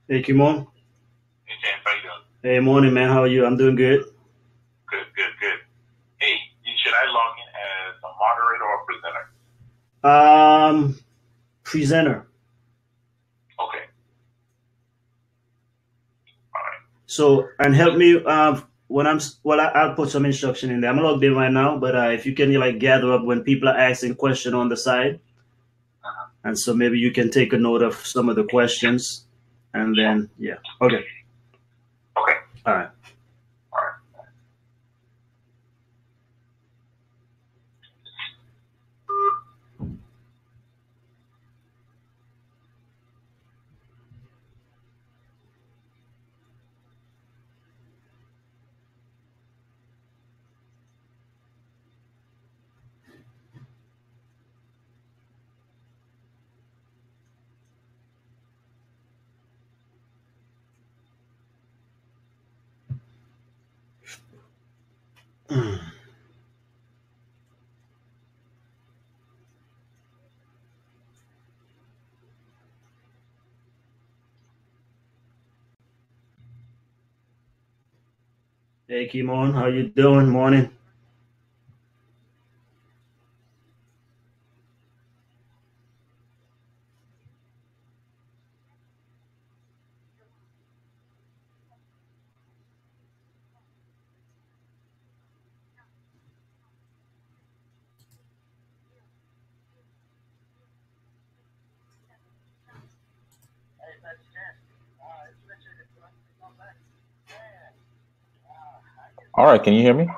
Hey, Kymone. Hey, Chance, how you doing? Hey, morning, man. How are you? I'm doing good. Good, good, good. Hey, should I log in as a moderator or a presenter? Um, Presenter. Okay, all right. So, and help me. When I'll put some instruction in there. I'm logged in right now, but if you can like gather up when people are asking question on the side, Uh-huh. and so maybe you can take a note of some of the questions, and Sure. then yeah, okay, Okay, all right. all right. Hey, Kymone, how you doing? Morning. All right, can you hear me?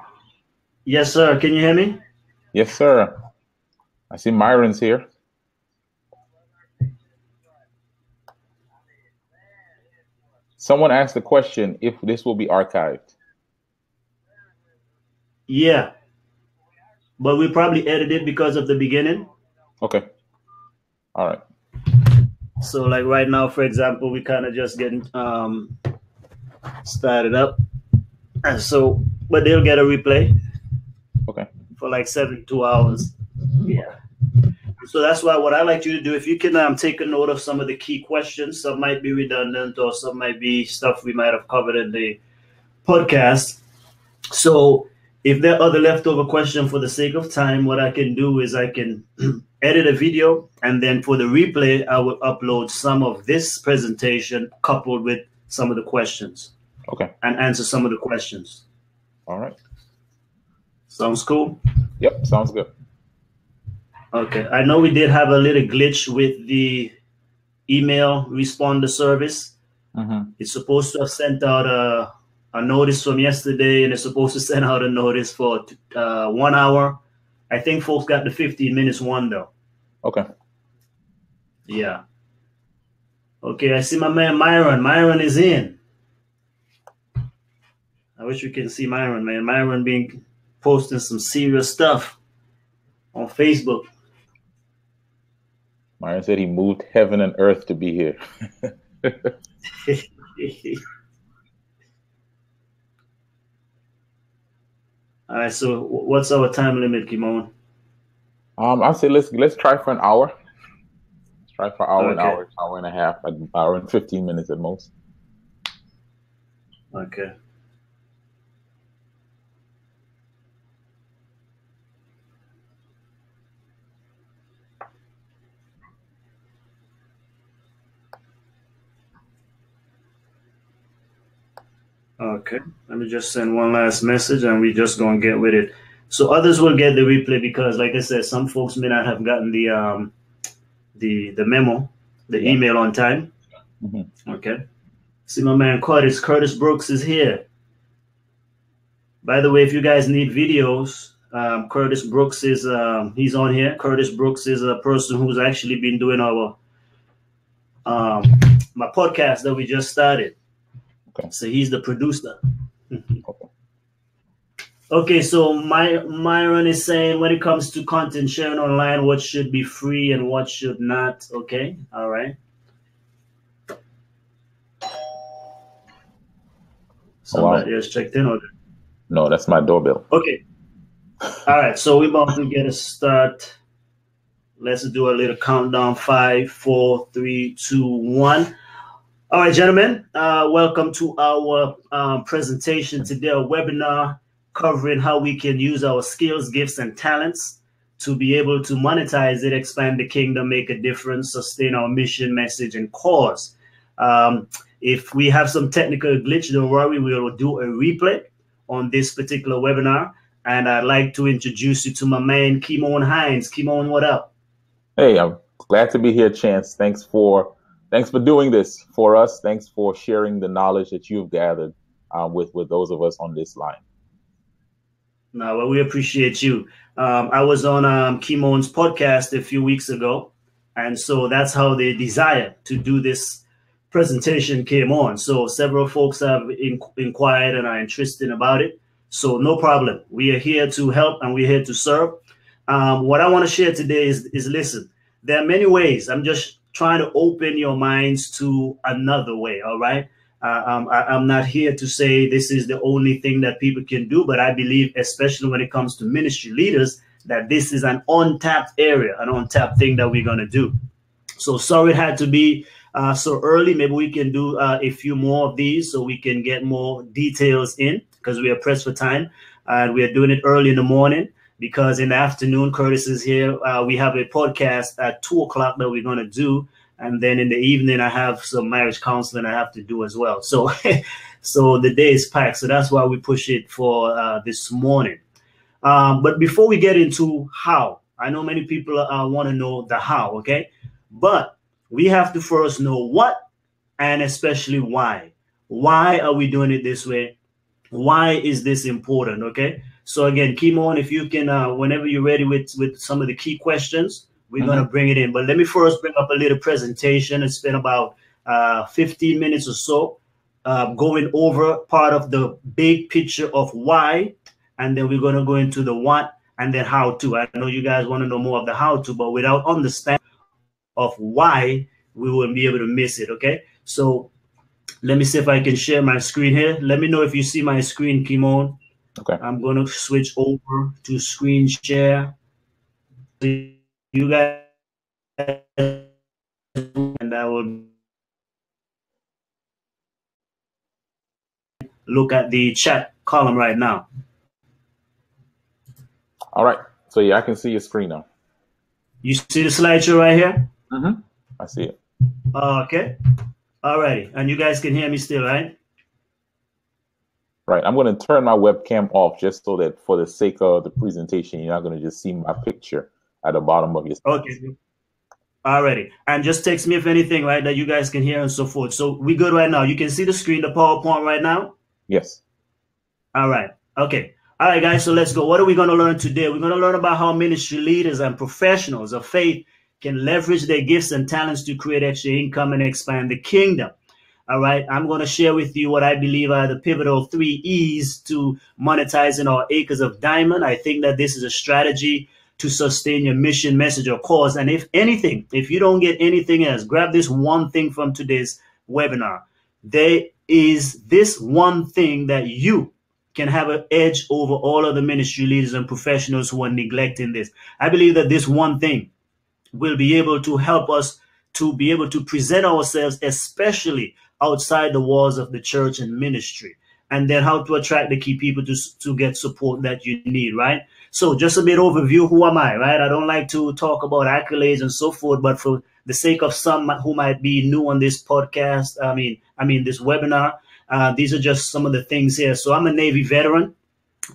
Yes, sir. Can you hear me? Yes, sir. I see Myron's here. Someone asked the question if this will be archived. Yeah, but we probably edit it because of the beginning. Okay. All right. So, like right now, for example, we kind of just getting started up. And so, but they'll get a replay Okay. for like 72 hours. Yeah. So that's why what I like you to do, if you can take a note of some of the key questions, some might be redundant or some might be stuff we might have covered in the podcast. So if there are other leftover questions for the sake of time, what I can do is I can edit a video and then for the replay, I will upload some of this presentation coupled with some of the questions. Okay. And answer some of the questions. All right. Sounds cool? Yep, sounds good. Okay. I know we did have a little glitch with the email responder service. Mm-hmm. It's supposed to have sent out a notice from yesterday, and it's supposed to send out a notice for 1 hour. I think folks got the 15 minutes one, though. Okay. Yeah. Okay, I see my man Myron. Myron is in. I wish we can see Myron, man. Myron being posting some serious stuff on Facebook. Myron said he moved heaven and earth to be here. All right, so what's our time limit, Kymone? I'd say let's try for an hour. Let's try for an Okay. hour and a half, an hour and 15 minutes at most. Okay. Okay. Let me just send one last message and we just gonna get with it. So others will get the replay because, like I said, some folks may not have gotten the memo, the Yeah. email on time. Mm-hmm. Okay. See my man Curtis Brooks is here. By the way, if you guys need videos, Curtis Brooks is he's on here. Curtis Brooks is a person who's actually been doing our my podcast that we just started. Okay. So he's the producer. Okay. Okay, so Myron is saying when it comes to content sharing online, what should be free and what should not. Okay, all right. Somebody else checked in on it. No, that's my doorbell. Okay. All right, so we're about to get a start. Let's do a little countdown. 5, 4, 3, 2, 1. All right, gentlemen, welcome to our presentation today, a webinar covering how we can use our skills, gifts, and talents to be able to monetize it, expand the kingdom, make a difference, sustain our mission, message, and cause. If we have some technical glitch, don't worry, we will do a replay on this particular webinar. And I'd like to introduce you to my man, Kymone Hinds. Kymone, what up? Hey, I'm glad to be here, Chance. Thanks for doing this for us. Thanks for sharing the knowledge that you've gathered with those of us on this line. No, well, we appreciate you. I was on Kymone's podcast a few weeks ago, and so that's how the desire to do this presentation came on. So several folks have inquired and are interested about it. So no problem. We are here to help and we're here to serve. What I want to share today is listen, there are many ways. I'm just trying to open your minds to another way. All right. I'm not here to say this is the only thing that people can do, but I believe, especially when it comes to ministry leaders, that this is an untapped area, an untapped thing that we're going to do. So sorry it had to be so early. Maybe we can do a few more of these so we can get more details in, because we are pressed for time. And we are doing it early in the morning because in the afternoon, Curtis is here. We have a podcast at 2 o'clock that we're going to do. And then in the evening, I have some marriage counseling I have to do as well. So, so the day is packed. So that's why we push it for this morning. But before we get into how, I know many people want to know the how, okay? But we have to first know what and especially why. Why are we doing it this way? Why is this important, okay? So again, Kymone, if you can, whenever you're ready with some of the key questions, we're going to bring it in. But let me first bring up a little presentation and spend about 15 minutes or so going over part of the big picture of why, and then we're going to go into the what and then how to. I know you guys want to know more of the how to, but without understanding of why, we wouldn't be able to miss it, okay? So let me see if I can share my screen here. Let me know if you see my screen, Kymone. Okay. I'm going to switch over to screen share. So you guys, and I will look at the chat column right now. All right. So yeah, I can see your screen now. You see the slideshow right here? I see it. Okay. All righty. And you guys can hear me still, right? Right. I'm going to turn my webcam off just so that for the sake of the presentation, you're not going to just see my picture at the bottom of your screen. Okay. All righty. And just text me if anything, right, that you guys can hear and so forth. So we good right now. You can see the screen, the PowerPoint right now? Yes. All right. Okay. All right, guys. So let's go. What are we going to learn today? We're going to learn about how ministry leaders and professionals of faith can leverage their gifts and talents to create extra income and expand the kingdom. All right. I'm going to share with you what I believe are the pivotal 3 E's to monetizing our acres of diamond. I think that this is a strategy to sustain your mission, message, or cause. And if anything, if you don't get anything else, grab this one thing from today's webinar. There is this one thing that you can have an edge over all other ministry leaders and professionals who are neglecting this. I believe that this one thing will be able to help us to be able to present ourselves, especially outside the walls of the church and ministry, and then how to attract the key people to get support that you need, right? So just a bit overview, who am I, right? I don't like to talk about accolades and so forth, but for the sake of some who might be new on this podcast, I mean this webinar, these are just some of the things here. So I'm a Navy veteran.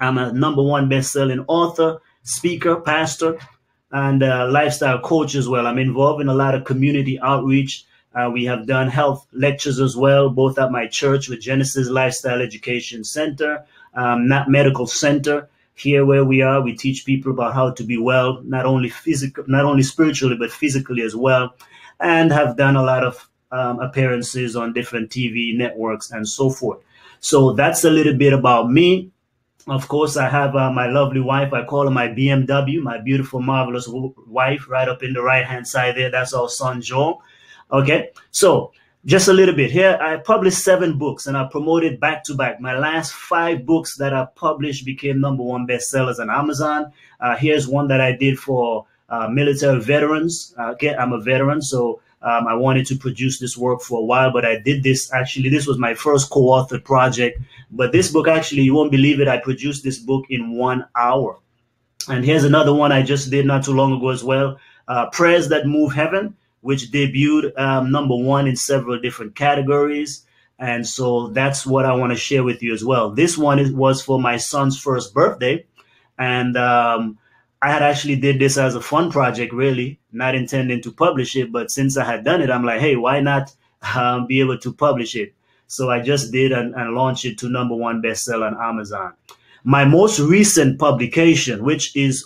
I'm a #1 best-selling author, speaker, pastor, and lifestyle coach as well. I'm involved in a lot of community outreach. We have done health lectures as well, both at my church with Genesis Lifestyle Education Center, not Medical Center. Here where we are, we teach people about how to be well, not only spiritually, but physically as well, and have done a lot of appearances on different TV networks and so forth. So that's a little bit about me. Of course, I have my lovely wife. I call her my BMW, my beautiful, marvelous wife, right up in the right-hand side there. That's our son, Joel. Okay, so just a little bit here. I published 7 books and I promoted back to back. My last 5 books that I published became #1 bestsellers on Amazon. Here's one that I did for military veterans. Okay, I'm a veteran, so I wanted to produce this work for a while, but I did this. Actually, this was my first co-authored project. But this book, actually, you won't believe it, I produced this book in 1 hour. And here's another one I just did not too long ago as well. Prayers That Move Heaven, which debuted #1 in several different categories. And so that's what I want to share with you as well. This one was for my son's first birthday. And I had actually did this as a fun project, really, not intending to publish it. But since I had done it, I'm like, hey, why not be able to publish it? So I just did and launched it to #1 bestseller on Amazon. My most recent publication, which is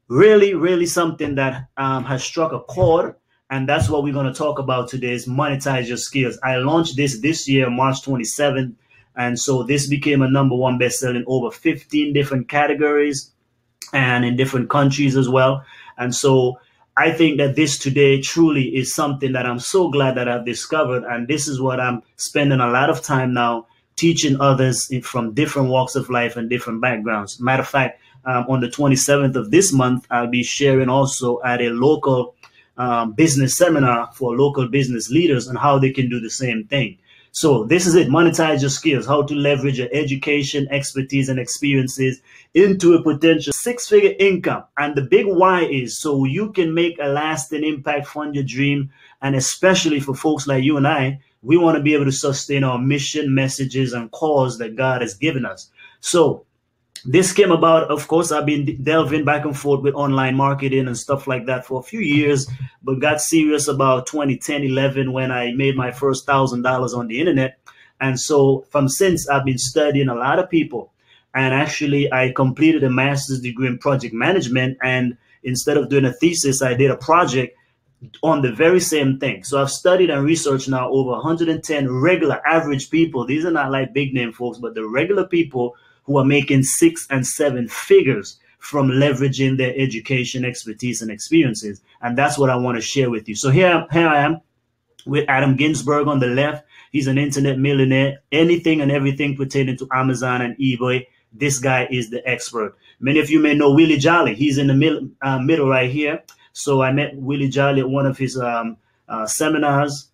really, really something that has struck a chord, and that's what we're going to talk about today, is Monetize Your Skills. I launched this year, March 27th, and so this became a #1 bestseller in over 15 different categories and in different countries as well. And so I think that this today truly is something that I'm so glad that I've discovered, and this is what I'm spending a lot of time now teaching others from different walks of life and different backgrounds. Matter of fact, on the 27th of this month, I'll be sharing also at a local business seminar for local business leaders on how they can do the same thing. So this is it, monetize your skills, how to leverage your education, expertise, and experiences into a potential 6-figure income. And the big why is so you can make a lasting impact, fund your dream, and especially for folks like you and I, we want to be able to sustain our mission, messages, and cause that God has given us. So this came about, of course, I've been delving back and forth with online marketing and stuff like that for a few years, but got serious about 2010, 11 when I made my first $1,000 on the internet. And so from since, I've been studying a lot of people. And actually, I completed a master's degree in project management. And instead of doing a thesis, I did a project on the very same thing. So I've studied and researched now over 110 regular average people. These are not like big name folks, but the regular people who are making 6 and 7 figures from leveraging their education, expertise, and experiences. And that's what I want to share with you. So here I am with Adam Ginsberg on the left. He's an internet millionaire. Anything and everything pertaining to Amazon and eBay, this guy is the expert. Many of you may know Willie Jolly. He's in the middle right here. So I met Willie Jolly at one of his seminars.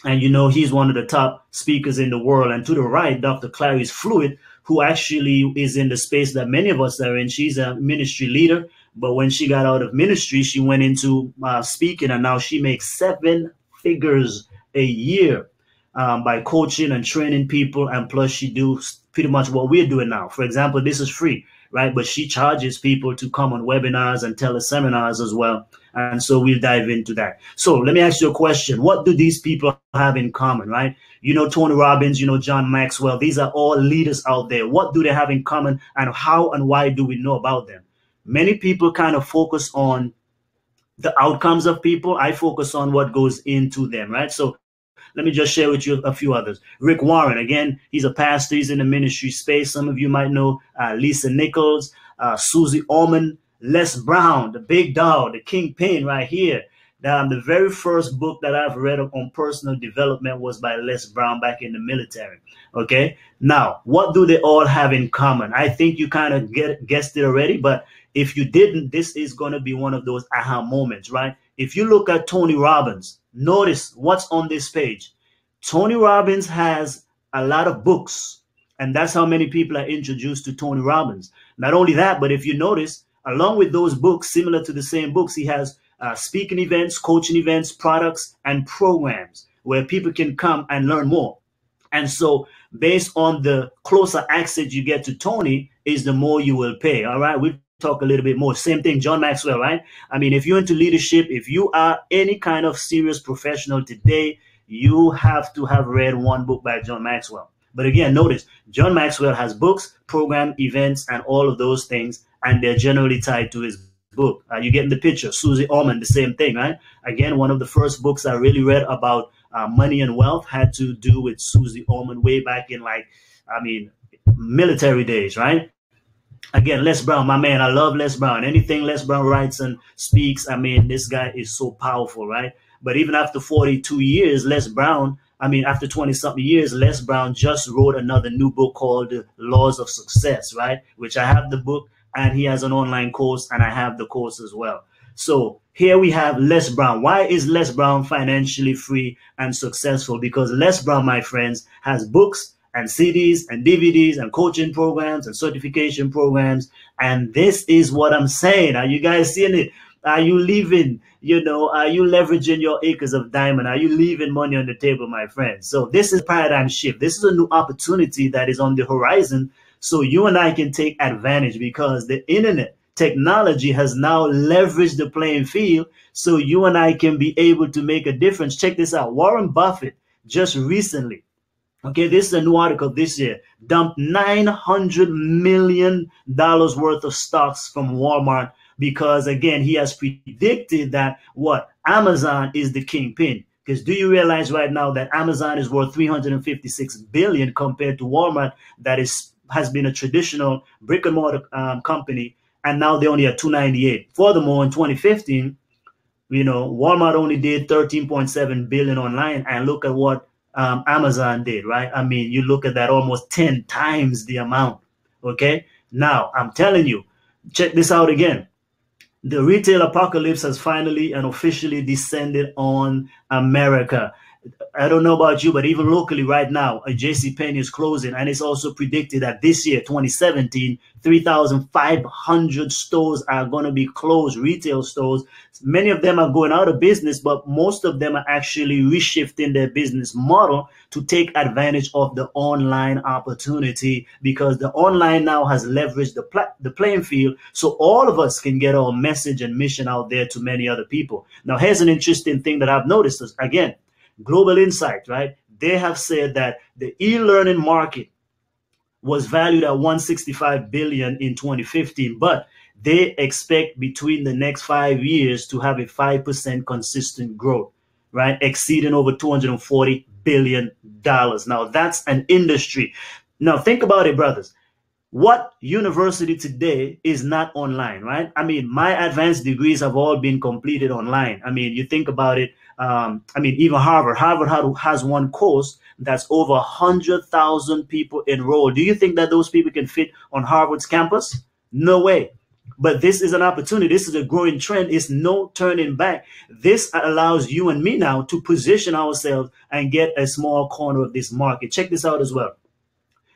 And, you know, he's one of the top speakers in the world. And to the right, Dr. Clarice Fluid, who actually is in the space that many of us are in. She's a ministry leader. But when she got out of ministry, she went into speaking. And now she makes 7 figures a year by coaching and training people. And plus, she does pretty much what we're doing now. For example, this is free, right? But she charges people to come on webinars and teleseminars as well. And so we'll dive into that. So let me ask you a question. What do these people have in common, right? You know, Tony Robbins, you know, John Maxwell, these are all leaders out there. What do they have in common, and how and why do we know about them? Many people kind of focus on the outcomes of people. I focus on what goes into them, right? So let me just share with you a few others. Rick Warren, again, he's a pastor. He's in the ministry space. Some of you might know Lisa Nichols, Susie Orman, Les Brown, the big dog, the kingpin right here. The very first book that I've read on personal development was by Les Brown back in the military. Okay. Now, what do they all have in common? I think you kind of guessed it already, but if you didn't, this is going to be one of those aha moments, right? If you look at Tony Robbins, notice what's on this page. Tony Robbins has a lot of books, and that's how many people are introduced to Tony Robbins. Not only that, but if you notice, along with those books, similar to the same books, he has speaking events, coaching events, products, and programs where people can come and learn more. And so based on the closer access you get to Tony is the more you will pay. All right. We'll talk a little bit more. Same thing, John Maxwell, right? I mean, if you're into leadership, if you are any kind of serious professional today, you have to have read one book by John Maxwell. But again, notice John Maxwell has books, program, events, and all of those things, and they're generally tied to his book. You get in the picture. Susie Orman, the same thing, right? Again, one of the first books I really read about money and wealth had to do with Susie Orman way back in military days, right? Again, Les Brown, my man, I love Les Brown. Anything Les Brown writes and speaks, I mean, this guy is so powerful, right? But even after 42 years, after 20-something years, Les Brown just wrote another new book called The Laws of Success, right? Which I have the book, and he has an online course, and I have the course as well. So here we have Les Brown. Why is Les Brown financially free and successful? Because Les Brown, my friends, has books and CDs and DVDs and coaching programs and certification programs. And this is what I'm saying. Are you guys seeing it? Are you leaving, are you leveraging your acres of diamond? Are you leaving money on the table, my friends? So this is paradigm shift. This is a new opportunity that is on the horizon. So you and I can take advantage because the internet technology has now leveraged the playing field. So you and I can be able to make a difference. Check this out. Warren Buffett just recently, okay, this is a new article this year, dumped $900 million worth of stocks from Walmart because, again, he has predicted that Amazon is the kingpin. Because do you realize right now that Amazon is worth $356 billion compared to Walmart that has been a traditional brick and mortar company, and now they only are $298. Furthermore, in 2015, Walmart only did $13.7 billion online, and look at what Amazon did, right? I mean, you look at that, almost 10 times the amount. Okay. Now I'm telling you, check this out again. The retail apocalypse has finally and officially descended on America. I don't know about you, but even locally right now, a JCPenney is closing, and it's also predicted that this year, 2017, 3,500 stores are going to be closed, retail stores. Many of them are going out of business, but most of them are actually reshifting their business model to take advantage of the online opportunity, because the online now has leveraged the playing field, so all of us can get our message and mission out there to many other people. Now, here's an interesting thing that I've noticed is, again, Global Insight, right? They have said that the e-learning market was valued at $165 billion in 2015, but they expect between the next 5 years to have a 5% consistent growth, right? Exceeding over $240 billion. Now, that's an industry. Now, think about it, brothers. What university today is not online, right? I mean, my advanced degrees have all been completed online. I mean, you think about it. Even Harvard has one course that's over 100,000 people enrolled. Do you think that those people can fit on Harvard's campus? No way. But this is an opportunity. This is a growing trend. It's no turning back. This allows you and me now to position ourselves and get a small corner of this market. Check this out as well.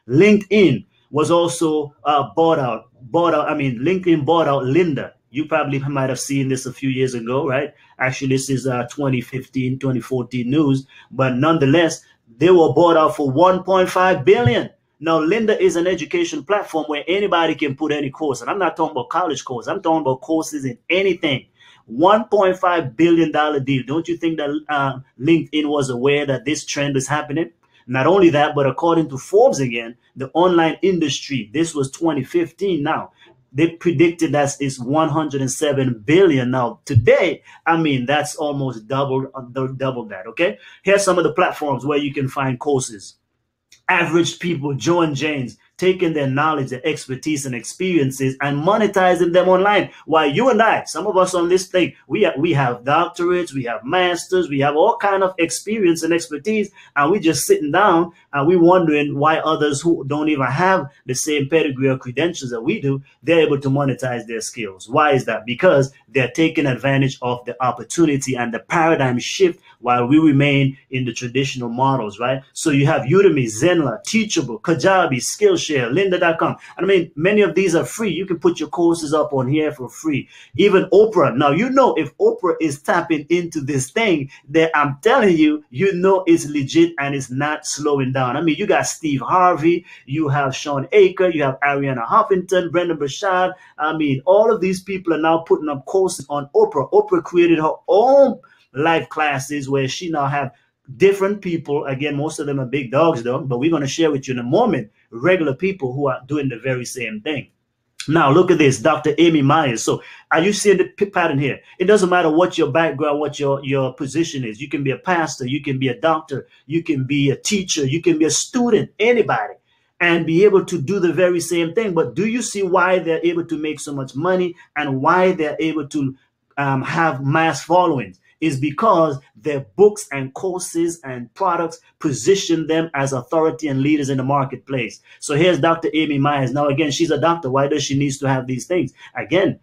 LinkedIn was also bought out. LinkedIn bought out Linda. You probably might have seen this a few years ago, right? Actually, this is 2015, 2014 news. But nonetheless, they were bought out for $1.5 billion. Now, Linda is an education platform where anybody can put any course. And I'm not talking about college courses. I'm talking about courses in anything. $1.5 billion deal. Don't you think that LinkedIn was aware that this trend is happening? Not only that, but according to Forbes again, the online industry, this was 2015 now, they predicted that it's $107 billion. Now, today, that's almost double that, okay? Here's some of the platforms where you can find courses. Average people, Joe and James, taking their knowledge, their expertise and experiences and monetizing them online. While you and I, some of us on this thing, we have doctorates, we have masters, we have all kind of experience and expertise, and we just sitting down and we wondering why others who don't even have the same pedigree or credentials that we do, they're able to monetize their skills. Why is that? Because they're taking advantage of the opportunity and the paradigm shift while we remain in the traditional models, right? So you have Udemy, Zenla, Teachable, Kajabi, Skillshare, Lynda.com. Many of these are free. You can put your courses up on here for free. Even Oprah. Now, if Oprah is tapping into this thing, then I'm telling you, it's legit and it's not slowing down. You got Steve Harvey, you have Sean Aker, you have Ariana Huffington, Brendan Burchard. All of these people are now putting up courses on Oprah. Oprah created her own live classes where she now have different people. Again, most of them are big dogs though, but we're going to share with you in a moment regular people who are doing the very same thing. Now look at this, Dr. Amy Myers. So are you seeing the pattern here? It doesn't matter what your background, what your position is. You can be a pastor, you can be a doctor, you can be a teacher, you can be a student, anybody, and be able to do the very same thing. But do you see why they're able to make so much money and why they're able to have mass followings? Is because their books and courses and products position them as authority and leaders in the marketplace. So here's Dr. Amy Myers. Now, again, she's a doctor. Why does she need to have these things? Again,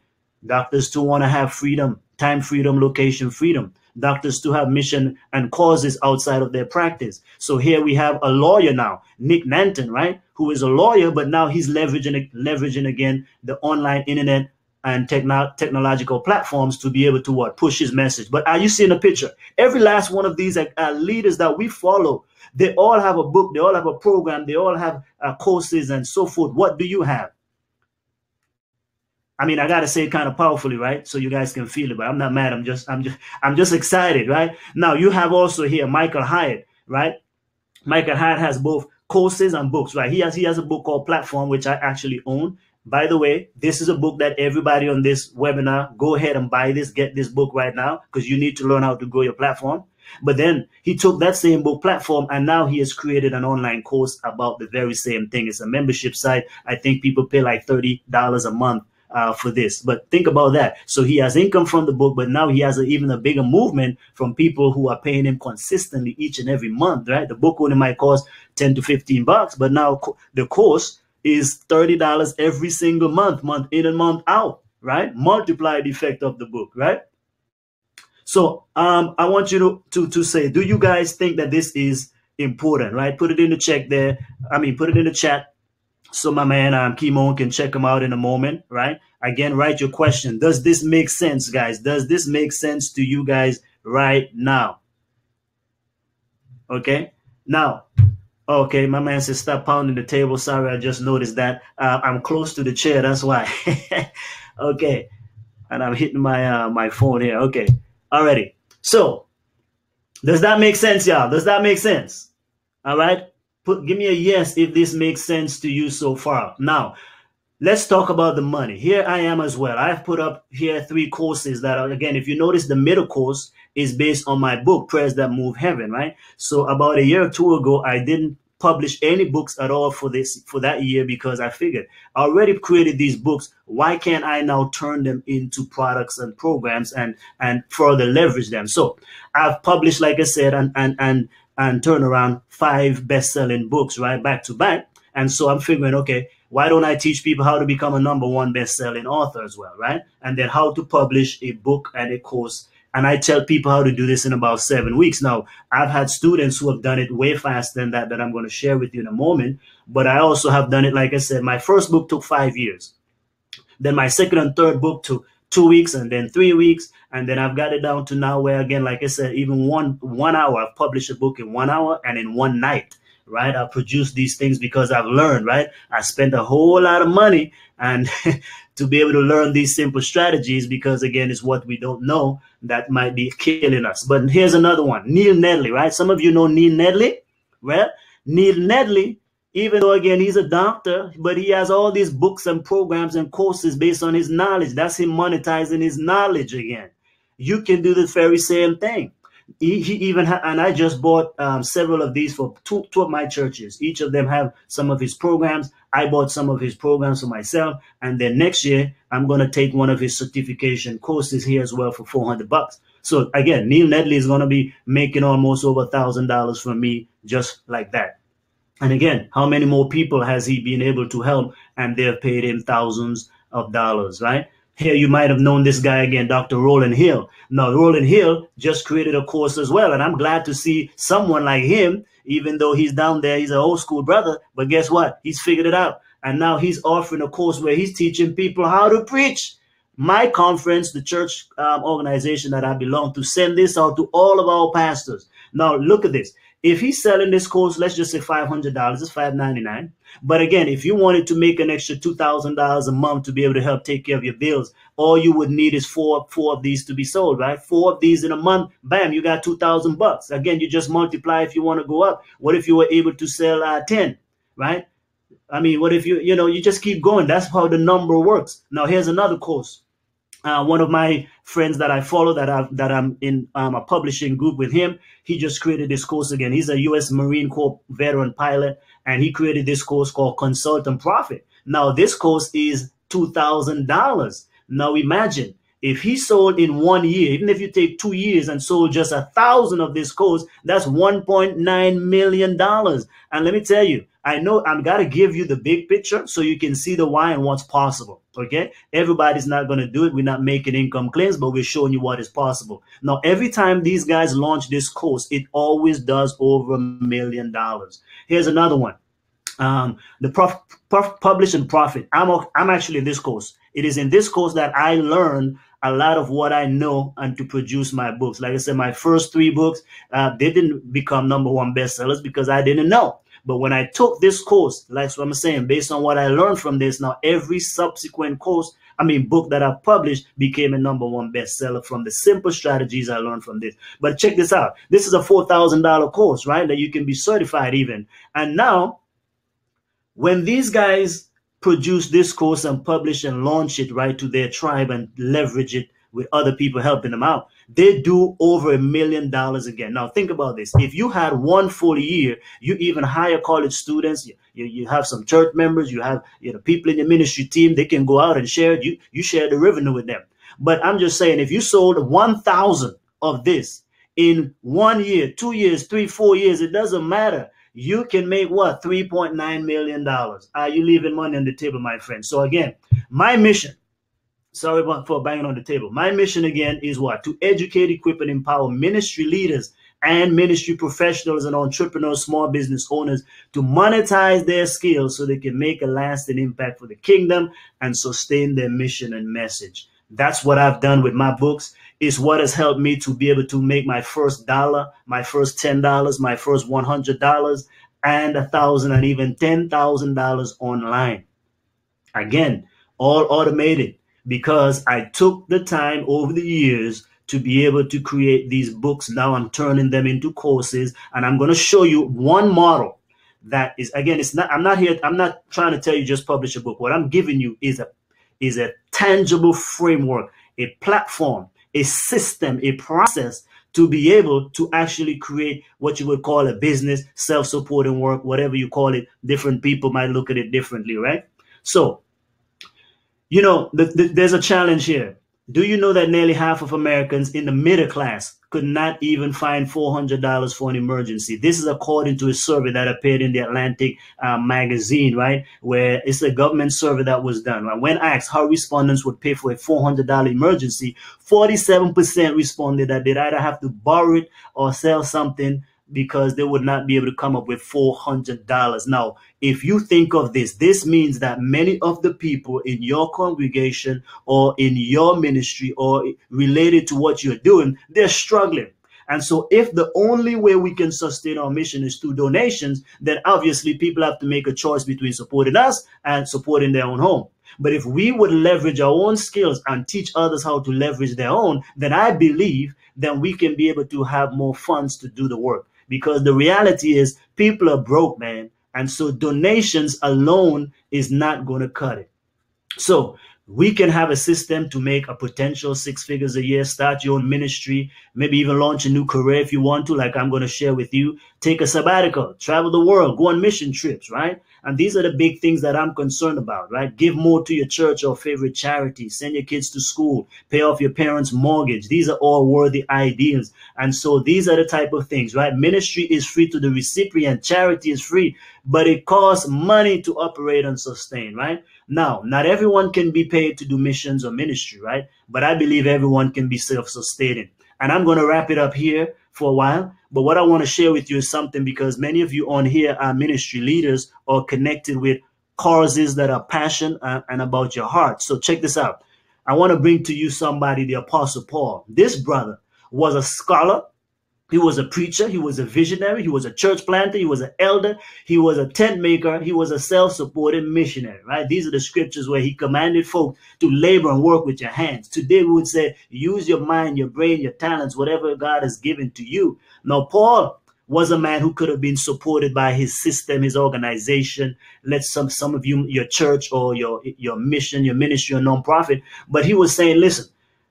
Doctors too want to have freedom, time freedom, location freedom. Doctors too have mission and causes outside of their practice. So here we have a lawyer now, Nick Nanton, right, who is a lawyer, but now he's leveraging again the online internet and technological platforms to be able to what? Push his message. But are you seeing a picture? Every last one of these leaders that we follow, they all have a book, they all have a program, they all have courses and so forth. What do you have? I mean, I gotta say it kind of powerfully, right? So you guys can feel it, but I'm not mad. I'm just excited, right? Now you have also here Michael Hyatt, right? Michael Hyatt has both courses and books, right? He has a book called Platform, which I actually own. By the way, this is a book that everybody on this webinar, go ahead and buy this, get this book right now, because you need to learn how to grow your platform. But then he took that same book, Platform, and now he has created an online course about the very same thing. It's a membership site. I think people pay like $30 a month for this. But think about that. So he has income from the book, but now he has even a bigger movement from people who are paying him consistently each and every month, right? The book only might cost 10 to 15 bucks, but now the course is $30 every single month in and month out, right? Multiply the effect of the book, right? So I want you to say, do you guys think that this is important, right? Put it in the check there. I mean, put it in the chat. So my man, Kymone, can check them out in a moment, right? Again, write your question. Does this make sense, guys? Does this make sense to you guys right now? Okay. Now, okay, my man says stop pounding the table. Sorry, I just noticed that. I'm close to the chair. That's why. Okay. And I'm hitting my phone here. Okay. Alrighty. So, does that make sense, y'all? Does that make sense? All right. Give me a yes if this makes sense to you so far. Now, let's talk about the money. Here I am as well. I've put up here 3 courses that are, again, if you notice, the middle course is based on my book, Prayers That Move Heaven, right? So about a year or 2 ago, I didn't publish any books at all for that year because I figured I already created these books. Why can't I now turn them into products and programs and further leverage them? So I've published, like I said, and turn around 5 best-selling books, right, back to back. And so I'm figuring, okay, why don't I teach people how to become a #1 best-selling author as well, right? And then how to publish a book and a course. And I tell people how to do this in about 7 weeks. Now, I've had students who have done it way faster than that I'm going to share with you in a moment. But I also have done it, like I said, my first book took 5 years. Then my second and third book took 2 weeks and then 3 weeks. And then I've got it down to now where, again, like I said, even one hour, I've published a book in 1 hour and in one night, right? I produce these things because I've learned, right? I spent a whole lot of money and to be able to learn these simple strategies because, again, it's what we don't know that might be killing us. But here's another one, Neil Nedley, right? Some of you know Neil Nedley. Well, Neil Nedley, even though, again, he's a doctor, but he has all these books and programs and courses based on his knowledge. That's him monetizing his knowledge again. You can do the very same thing. He even and I just bought several of these for two of my churches. Each of them have some of his programs. I bought some of his programs for myself. And then next year, I'm going to take one of his certification courses here as well for $400. So again, Neil Nedley is going to be making almost over $1,000 from me just like that. And again, how many more people has he been able to help? And they've paid him thousands of dollars, right? Here you might have known this guy again, Dr. Roland Hill. Now, Roland Hill just created a course as well. And I'm glad to see someone like him, even though he's down there, he's an old school brother. But guess what? He's figured it out. And now he's offering a course where he's teaching people how to preach. My conference, the church organization that I belong to, send this out to all of our pastors. Now, look at this. If he's selling this course, let's just say $500, it's $599. But again, if you wanted to make an extra $2,000 a month to be able to help take care of your bills, all you would need is four of these to be sold, right? 4 of these in a month, bam, you got $2,000. Again, you just multiply if you want to go up. What if you were able to sell 10, right? I mean, what if you just keep going? That's how the number works. Now, here's another course. One of my friends that I follow that I'm in a publishing group with him, he just created this course again. He's a U.S. Marine Corps veteran pilot, and he created this course called Consult and Profit. Now, this course is $2,000. Now, imagine if he sold in 1 year, even if you take 2 years and sold just 1,000 of this course, that's $1.9 million. And let me tell you, I know I'm got to give you the big picture so you can see the why and what's possible. Okay. Everybody's not going to do it. We're not making income claims, but we're showing you what is possible. Now, every time these guys launch this course, it always does over $1 million. Here's another one. The Publish and Profit. I'm actually in this course. It is in this course that I learned a lot of what I know and to produce my books. Like I said, my first 3 books, they didn't become #1 bestsellers because I didn't know. But when I took this course, like what I'm saying, based on what I learned from this, now every subsequent book that I've published became a #1 bestseller from the simple strategies I learned from this. But check this out. This is a $4,000 course, right? That you can be certified even. And now, when these guys produce this course and publish and launch it right to their tribe and leverage it with other people helping them out, they do over $1 million again. Now think about this. If you had 1 full year, you even hire college students, you have some church members, you have people in your ministry team, they can go out and share it. You share the revenue with them. But I'm just saying, if you sold 1,000 of this in 1 year, 2 years, 3, 4 years, it doesn't matter. You can make what? $3.9 million. Are you leaving money on the table, my friend? So again, my mission, sorry for banging on the table. My mission again is what? To educate, equip, and empower ministry leaders and ministry professionals and entrepreneurs, small business owners to monetize their skills so they can make a lasting impact for the kingdom and sustain their mission and message. That's what I've done with my books. Is what has helped me to be able to make my first $1, my first $10, my first $100, and $1,000 and even $10,000 online. Again, all automated because I took the time over the years to be able to create these books. Now I'm turning them into courses, and I'm going to show you one model that is, again, I'm not trying to tell you just publish a book. What I'm giving you is a tangible framework, a platform, a system, a process to be able to actually create what you would call a business, self-supporting work, whatever you call it. Different people might look at it differently, right? So, there's a challenge here. Do you know that nearly half of Americans in the middle class could not even find $400 for an emergency? This is according to a survey that appeared in the Atlantic magazine, right? Where it's a government survey that was done. Right? When asked how respondents would pay for a $400 emergency, 47% responded that they'd either have to borrow it or sell something because they would not be able to come up with $400. Now, if you think of this, this means that many of the people in your congregation or in your ministry or related to what you're doing, they're struggling. And so if the only way we can sustain our mission is through donations, then obviously people have to make a choice between supporting us and supporting their own home. But if we would leverage our own skills and teach others how to leverage their own, then I believe then we can be able to have more funds to do the work. Because the reality is people are broke, man. And so donations alone is not going to cut it. So we can have a system to make a potential 6 figures a year, start your own ministry, maybe even launch a new career if you want to, like I'm going to share with you. Take a sabbatical, travel the world, go on mission trips, right? And these are the big things that I'm concerned about, right? Give more to your church or favorite charity, send your kids to school, pay off your parents' mortgage. These are all worthy ideas. And so these are the type of things, right? Ministry is free to the recipient. Charity is free, but it costs money to operate and sustain, right? Now, not everyone can be paid to do missions or ministry, right? But I believe everyone can be self-sustaining. And I'm going to wrap it up here for a while. But what I want to share with you is something, because many of you on here are ministry leaders or connected with causes that are passion and about your heart. So check this out. I want to bring to you somebody, the Apostle Paul. This brother was a scholar. He was a preacher. He was a visionary. He was a church planter. He was an elder. He was a tent maker. He was a self-supporting missionary, right? These are the scriptures where he commanded folk to labor and work with your hands. Today we would say, use your mind, your brain, your talents, whatever God has given to you. Now, Paul was a man who could have been supported by his system, his organization, let some of you, your church or your mission, your ministry or nonprofit. But he was saying, listen,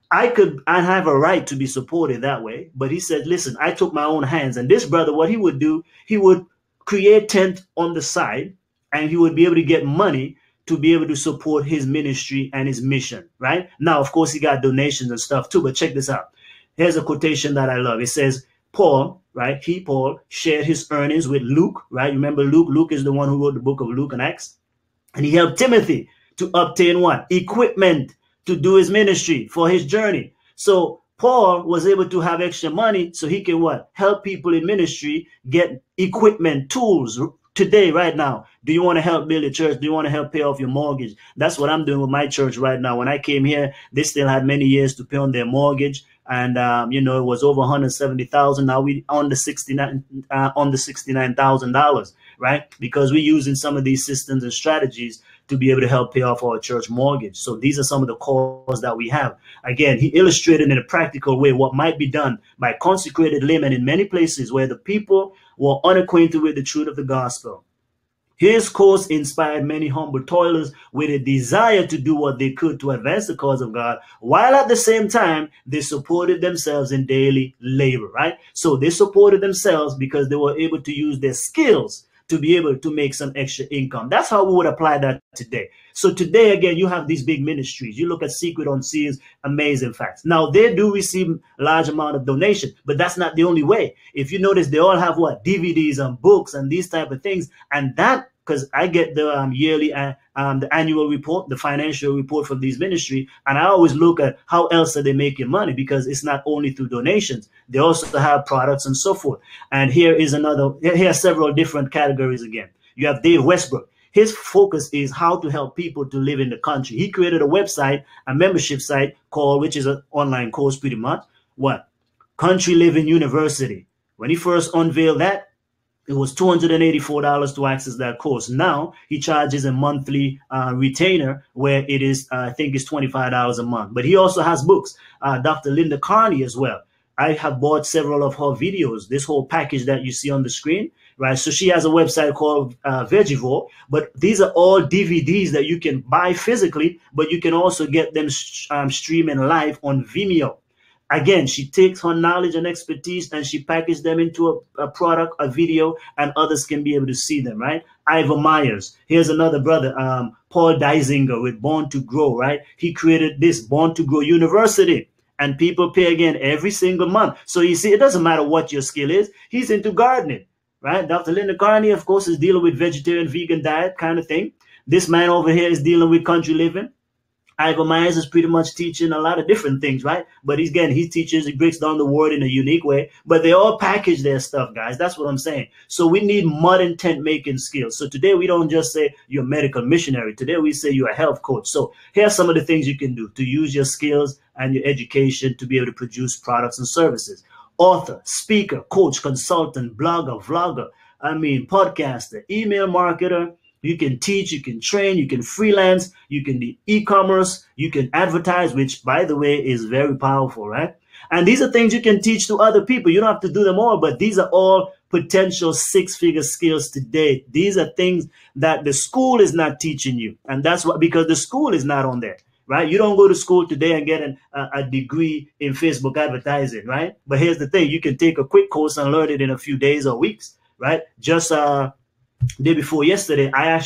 I have a right to be supported that way. But he said, listen, I took my own hands. And this brother, what he would do, he would create tent on the side, and he would be able to get money to be able to support his ministry and his mission, right? Now, of course, he got donations and stuff too, but check this out. Here's a quotation that I love. It says, Paul, right? Paul shared his earnings with Luke, right? Remember Luke? Luke is the one who wrote the book of Luke and Acts. And he helped Timothy to obtain what? Equipment to do his ministry for his journey. So Paul was able to have extra money so he can what? Help people in ministry get equipment, tools. Today, right now, do you want to help build a church? Do you want to help pay off your mortgage? That's what I'm doing with my church right now. When I came here, they still had many years to pay on their mortgage. And, you know, it was over 170,000. Now we on the $69,000, right? Because we're using some of these systems and strategies to be able to help pay off our church mortgage. So these are some of the calls that we have. Again, he illustrated in a practical way what might be done by consecrated laymen in many places where the people were unacquainted with the truth of the gospel. His course inspired many humble toilers with a desire to do what they could to advance the cause of God, while at the same time, they supported themselves in daily labor, right? So they supported themselves because they were able to use their skills to be able to make some extra income. That's how we would apply that today. So today, again, you have these big ministries. You look at Secret Unseen's Amazing Facts. Now, they do receive a large amount of donation, but that's not the only way. If you notice, they all have what? DVDs and books and these type of things. And that, because I get the yearly, the annual report, the financial report from these ministry, and I always look at how else are they making money, because it's not only through donations. They also have products and so forth. And here are several different categories again. You have Dave Westbrook. His focus is how to help people to live in the country. He created a website, a membership site called, which is an online course pretty much, what? Country Living University. When he first unveiled that, it was $284 to access that course. Now he charges a monthly retainer where it is, I think it's $25 a month. But he also has books. Dr. Linda Carney as well. I have bought several of her videos, this whole package that you see on the screen, right? So she has a website called Vegivore, but these are all DVDs that you can buy physically, but you can also get them streaming live on Vimeo. Again, she takes her knowledge and expertise and she packages them into a product, a video, and others can be able to see them, right? Ivor Myers. Here's another brother, Paul Dysinger with Born to Grow, right? He created this Born to Grow University. And people pay again every single month. So you see, it doesn't matter what your skill is. He's into gardening, right? Dr. Linda Carney, of course, is dealing with vegetarian, vegan diet kind of thing. This man over here is dealing with country living. Ivor Myers is pretty much teaching a lot of different things, right? But he teaches, he breaks down the word in a unique way, but they all package their stuff, guys. That's what I'm saying. So we need modern tent making skills. So today we don't just say you're a medical missionary. Today we say you're a health coach. So here are some of the things you can do to use your skills and your education to be able to produce products and services. Author, speaker, coach, consultant, blogger, vlogger, podcaster, email marketer. You can teach, you can train, you can freelance, you can do e-commerce, you can advertise, which, by the way, is very powerful, right? And these are things you can teach to other people. You don't have to do them all, but these are all potential six-figure skills today. These are things that the school is not teaching you. And that's why, because the school is not on there, right? You don't go to school today and get a degree in Facebook advertising, right? But here's the thing. You can take a quick course and learn it in a few days or weeks, right? Just day before yesterday, I have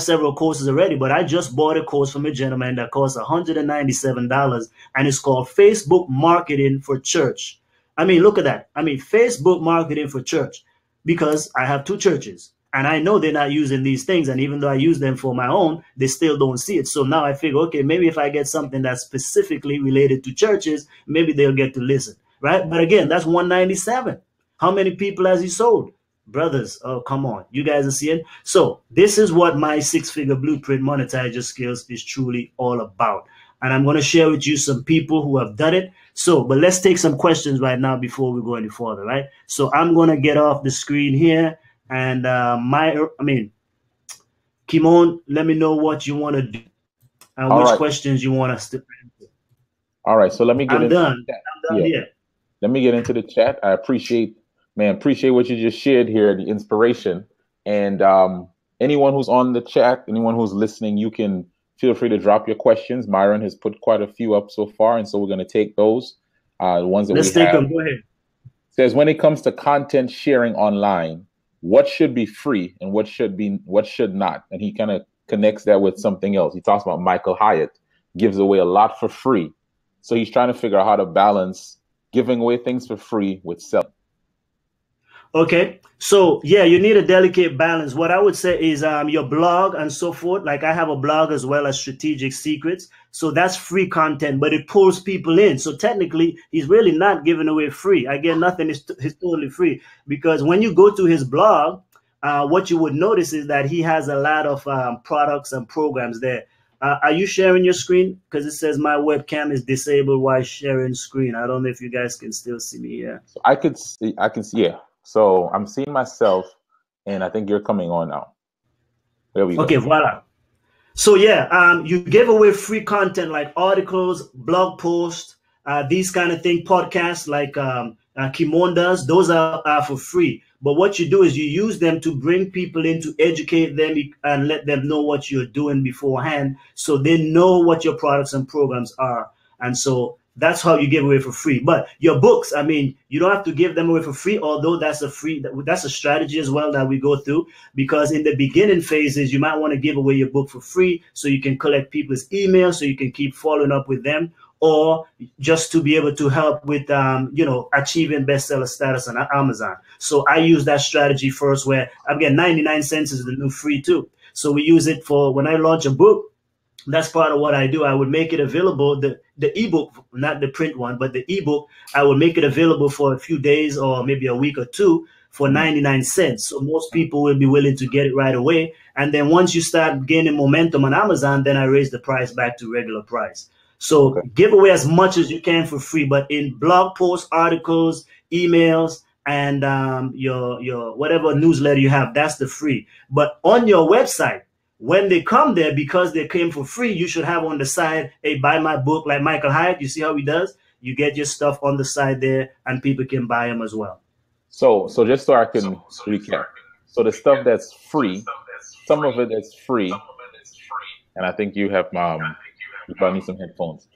several courses already, but I just bought a course from a gentleman that costs $197, and it's called Facebook Marketing for Church. Look at that. Facebook Marketing for Church, because I have two churches and I know they're not using these things. And even though I use them for my own, they still don't see it. So now I figure, okay, maybe if I get something that's specifically related to churches, maybe they'll get to listen, right? But again, that's $197. How many people has he sold? Brothers, oh, come on. You guys are seeing? So this is what my six-figure blueprint monetize your skills is truly all about. And I'm going to share with you some people who have done it. So, but let's take some questions right now before we go any further, right? So I'm going to get off the screen here. And Kymone, let me know what you want to do and which questions you want us to answer. All right. So let me get I'm done here. Let me get into the chat. I appreciate what you just shared here, the inspiration. And anyone who's on the chat, anyone who's listening, you can feel free to drop your questions. Myron has put quite a few up so far, and so we're going to take those. The ones that Let's take them. Go ahead. Says, when it comes to content sharing online, what should be free and what should not? And he kind of connects that with something else. He talks about Michael Hyatt gives away a lot for free. So he's trying to figure out how to balance giving away things for free with selling. Okay. So yeah, you need a delicate balance. What I would say is your blog and so forth. Like I have a blog as well as Strategic Secrets. So that's free content, but it pulls people in. So technically, he's really not giving away free. Again, nothing is totally free, because when you go to his blog, what you would notice is that he has a lot of products and programs there. Are you sharing your screen? Because it says my webcam is disabled while sharing screen. I don't know if you guys can still see me here. So I can see, yeah. So I'm seeing myself, and I think you're coming on now. There we go. Okay, voila. So yeah, you give away free content like articles, blog posts, these kind of thing, podcasts like Kymone does. Those are for free. But what you do is you use them to bring people in, to educate them and let them know what you're doing beforehand, so they know what your products and programs are. And so that's how you give away for free. But your books, I mean, you don't have to give them away for free, although that's a strategy as well that we go through, because in the beginning phases, you might want to give away your book for free so you can collect people's emails, so you can keep following up with them, or just to be able to help with, achieving bestseller status on Amazon. So I use that strategy first, where again, 99 cents is the new free too. So we use it for when I launch a book. That's part of what I do. I would make it available, the ebook, not the print one, but the ebook, I would make it available for a few days or maybe a week or two for 99 cents. So most people will be willing to get it right away. And then once you start gaining momentum on Amazon, then I raise the price back to regular price. So give away as much as you can for free, but in blog posts, articles, emails, and your whatever newsletter you have, that's the free. But on your website, when they come there, because they came for free, you should have on the side, hey, buy my book, like Michael Hyatt. You see how he does? You get your stuff on the side there, and people can buy them as well. So just so I can recap. So the stuff that's free, some of it is free, and I think you have you probably need some headphones.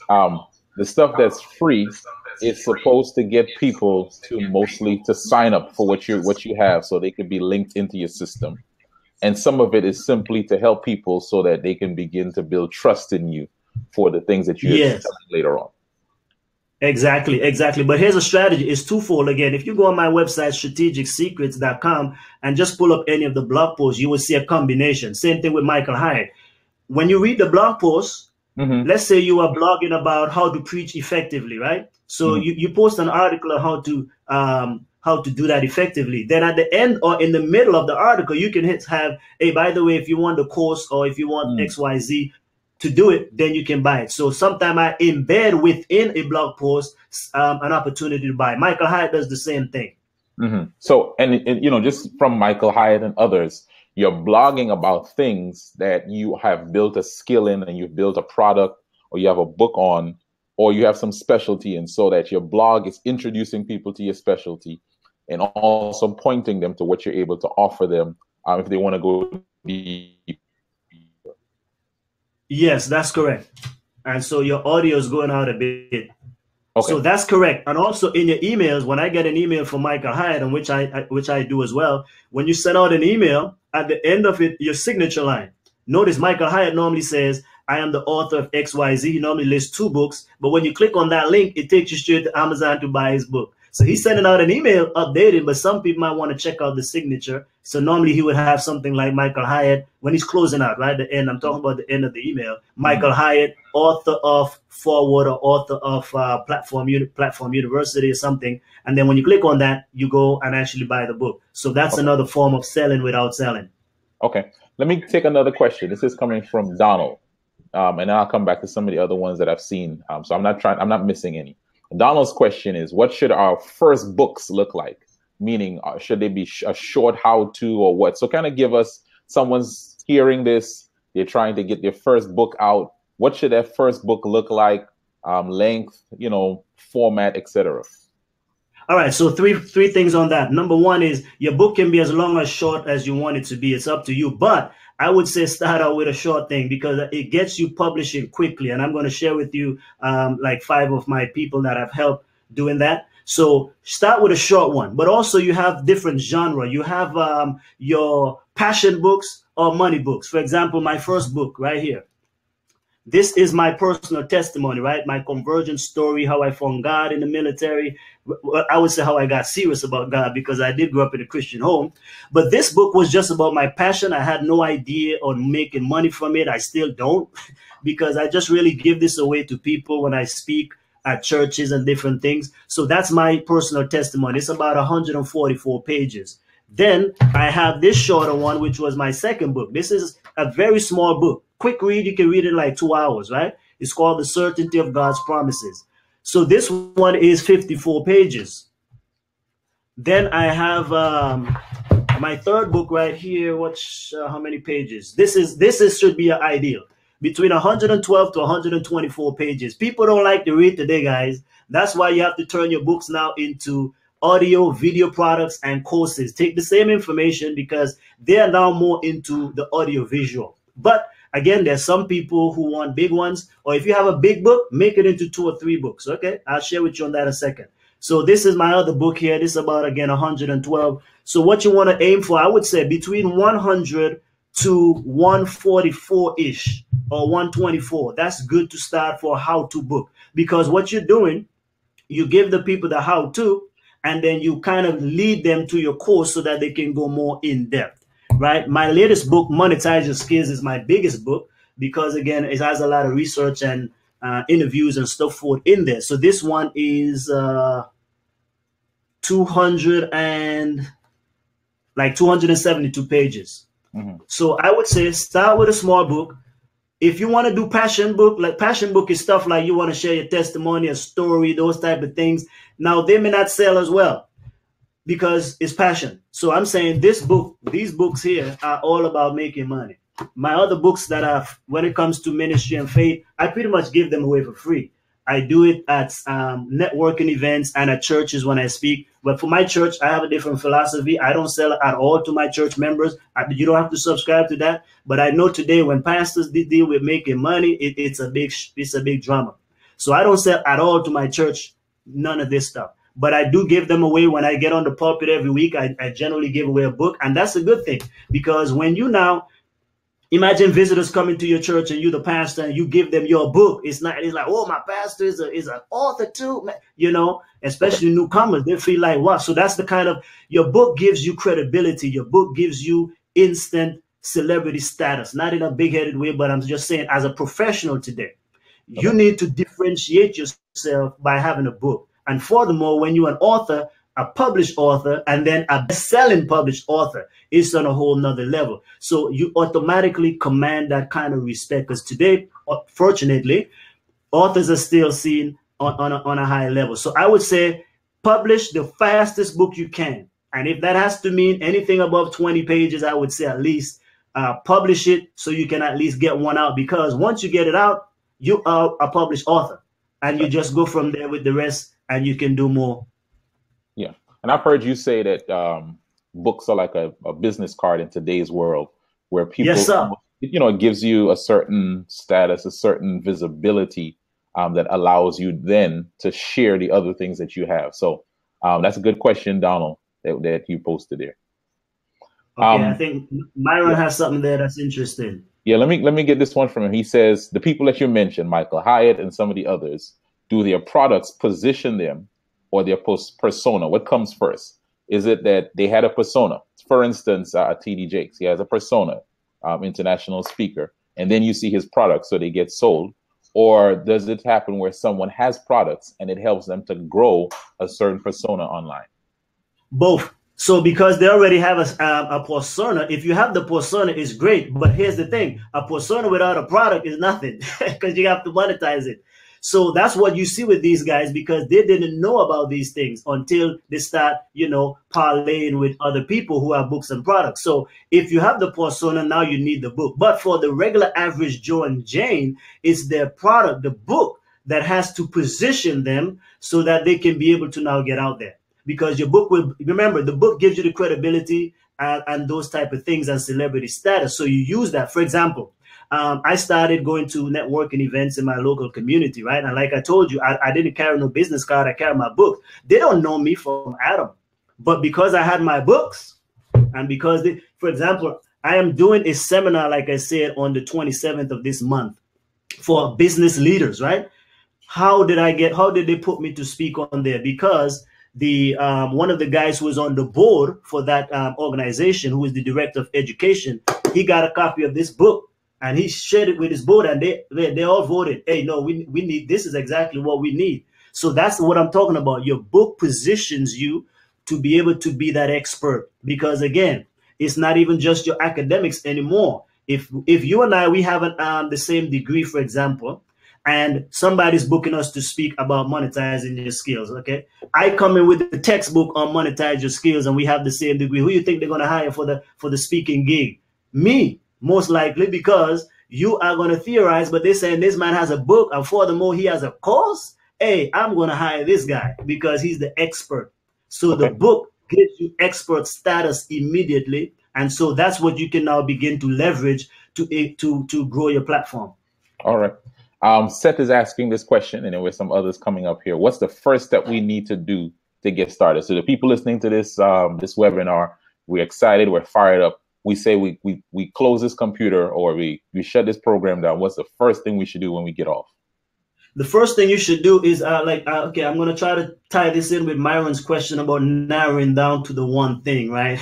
The stuff that's free is supposed to get people to sign up for what you have, so they can be linked into your system. And some of it is simply to help people so that they can begin to build trust in you for the things that you tell later on. Exactly. But here's a strategy. It's twofold. Again, if you go on my website, strategicsecrets.com, and just pull up any of the blog posts, you will see a combination. Same thing with Michael Hyatt. When you read the blog posts, let's say you are blogging about how to preach effectively, right? So you post an article on how to do that effectively. Then at the end or in the middle of the article, you can have, hey, by the way, if you want the course or if you want XYZ to do it, then you can buy it. So sometimes I embed within a blog post an opportunity to buy. Michael Hyatt does the same thing. So, and just from Michael Hyatt and others, you're blogging about things that you have built a skill in, and you've built a product, or you have a book on, or you have some specialty in, so that your blog is introducing people to your specialty and also pointing them to what you're able to offer them if they want to go deep. Yes, that's correct. And so your audio is going out a bit. Okay. So that's correct. And also in your emails, when I get an email from Michael Hyatt, and which I do as well, when you send out an email, at the end of it, your signature line. Notice Michael Hyatt normally says, I am the author of XYZ. He normally lists 2 books. But when you click on that link, it takes you straight to Amazon to buy his book. So he's sending out an email updated, but some people might want to check out the signature. So normally he would have something like Michael Hyatt when he's closing out, right? The end. I'm talking about the end of the email. Michael Hyatt, author of Forward, or author of Platform University or something. And then when you click on that, you go and actually buy the book. So that's another form of selling without selling. Okay. Let me take another question. This is coming from Donald. And then I'll come back to some of the other ones that I've seen. So I'm not missing any. Donald's question is, what should our first books look like? Meaning, should they be a short how-to or what? So kind of give us, someone's hearing this, they're trying to get their first book out. What should that first book look like? Length, format, etc. All right, so three things on that. Number one is your book can be as long or short as you want it to be. It's up to you. But I would say start out with a short thing, because it gets you publishing quickly. And I'm going to share with you like 5 of my people that I've helped doing that. So start with a short one. But also you have different genre. You have your passion books or money books. For example, my first book right here. This is my personal testimony, right? My conversion story, how I found God in the military, I would say how I got serious about God, because I did grow up in a Christian home. But this book was just about my passion. I had no idea on making money from it. I still don't, because I just really give this away to people when I speak at churches and different things. So that's my personal testimony. It's about 144 pages. Then I have this shorter one, which was my second book. This is a very small book. Quick read. You can read it in like 2 hours, right? It's called The Certainty of God's Promises. So this one is 54 pages. Then I have my third book right here. How many pages? This should be an ideal. Between 112 to 124 pages. People don't like to read today, guys. That's why you have to turn your books now into audio, video products, and courses. Take the same information, because they are now more into the audio visual. But again, there's some people who want big ones, or if you have a big book, make it into 2 or 3 books. Okay, I'll share with you on that in a second. So this is my other book here. This is about, again, 112. So what you want to aim for, I would say between 100 to 144-ish or 124. That's good to start for a how-to book, because what you're doing, you give the people the how-to, and then you kind of lead them to your course so that they can go more in depth, right? My latest book, Monetize Your Skills, is my biggest book, because again, it has a lot of research and interviews and stuff forth in there. So this one is 272 pages. Mm-hmm. So I would say start with a small book. If you want to do passion book, like passion book is stuff like you want to share your testimony, a story, those type of things. Now they may not sell as well because it's passion. So I'm saying these books here are all about making money. My other books that when it comes to ministry and faith, I pretty much give them away for free. I do it at networking events and at churches when I speak. But for my church, I have a different philosophy. I don't sell at all to my church members. You don't have to subscribe to that. But I know today when pastors deal with making money, it's a big drama. So I don't sell at all to my church, none of this stuff. But I do give them away when I get on the pulpit every week. I generally give away a book. And that's a good thing, because when you now imagine visitors coming to your church and you the pastor and you give them your book. It's like, oh, my pastor is an author too, you know, especially newcomers. They feel like, wow. So that's the kind of, your book gives you credibility. Your book gives you instant celebrity status, not in a big-headed way, but I'm just saying as a professional today, you need to differentiate yourself by having a book. And furthermore, when you're an author, a published author, and then a best-selling published author, it's on a whole nother level. So you automatically command that kind of respect, because today, fortunately, authors are still seen on a high level. So I would say publish the fastest book you can. And if that has to mean anything above 20 pages, I would say at least publish it so you can at least get one out, because once you get it out, you are a published author, and you just go from there with the rest, and you can do more. Yeah. And I've heard you say that books are like a business card in today's world, where people, yes, sir. You know, it gives you a certain status, a certain visibility that allows you then to share the other things that you have. So that's a good question, Donald, that you posted there. Okay, I think Myron has something there that's interesting. Yeah, let me get this one from him. He says, the people that you mentioned, Michael Hyatt and some of the others, do their products position them or their persona? What comes first? Is it that they had a persona? For instance, TD Jakes, he has a persona, international speaker, and then you see his products, so they get sold. Or does it happen where someone has products and it helps them to grow a certain persona online? Both. So because they already have a persona, if you have the persona, it's great. But here's the thing, a persona without a product is nothing, because you have to monetize it. So that's what you see with these guys, because they didn't know about these things until they start, you know, parlaying with other people who have books and products. So if you have the persona, now you need the book. But for the regular average Joe and Jane, it's their product, the book, that has to position them so that they can be able to now get out there. Because your book will, remember, the book gives you the credibility and those type of things and celebrity status. So you use that. For example, I started going to networking events in my local community, right? And like I told you, I didn't carry no business card. I carried my book. They don't know me from Adam. But because I had my books, and because, for example, I am doing a seminar, like I said, on the 27th of this month for business leaders, right? How did they put me to speak on there? Because the one of the guys who was on the board for that organization, who was the director of education, he got a copy of this book and he shared it with his board, and they all voted, hey, no, we need, this is exactly what we need. So that's what I'm talking about. Your book positions you to be able to be that expert, because again, it's not even just your academics anymore. If you and I, we have the same degree, for example, and somebody's booking us to speak about monetizing your skills, okay? I come in with the textbook on monetize your skills and we have the same degree. Who do you think they're going to hire for the speaking gig? Me, most likely, because you are going to theorize, but they're saying this man has a book and furthermore, he has a course. Hey, I'm going to hire this guy because he's the expert. So Okay. the book gives you expert status immediately. And so that's what you can now begin to leverage to grow your platform. All right. Seth is asking this question, and there were some others coming up here. What's the first step we need to do to get started? So the people listening to this this webinar, we're excited, we're fired up. We say we close this computer or we shut this program down. What's the first thing we should do when we get off? The first thing you should do is okay, I'm going to try to tie this in with Myron's question about narrowing down to the one thing, right?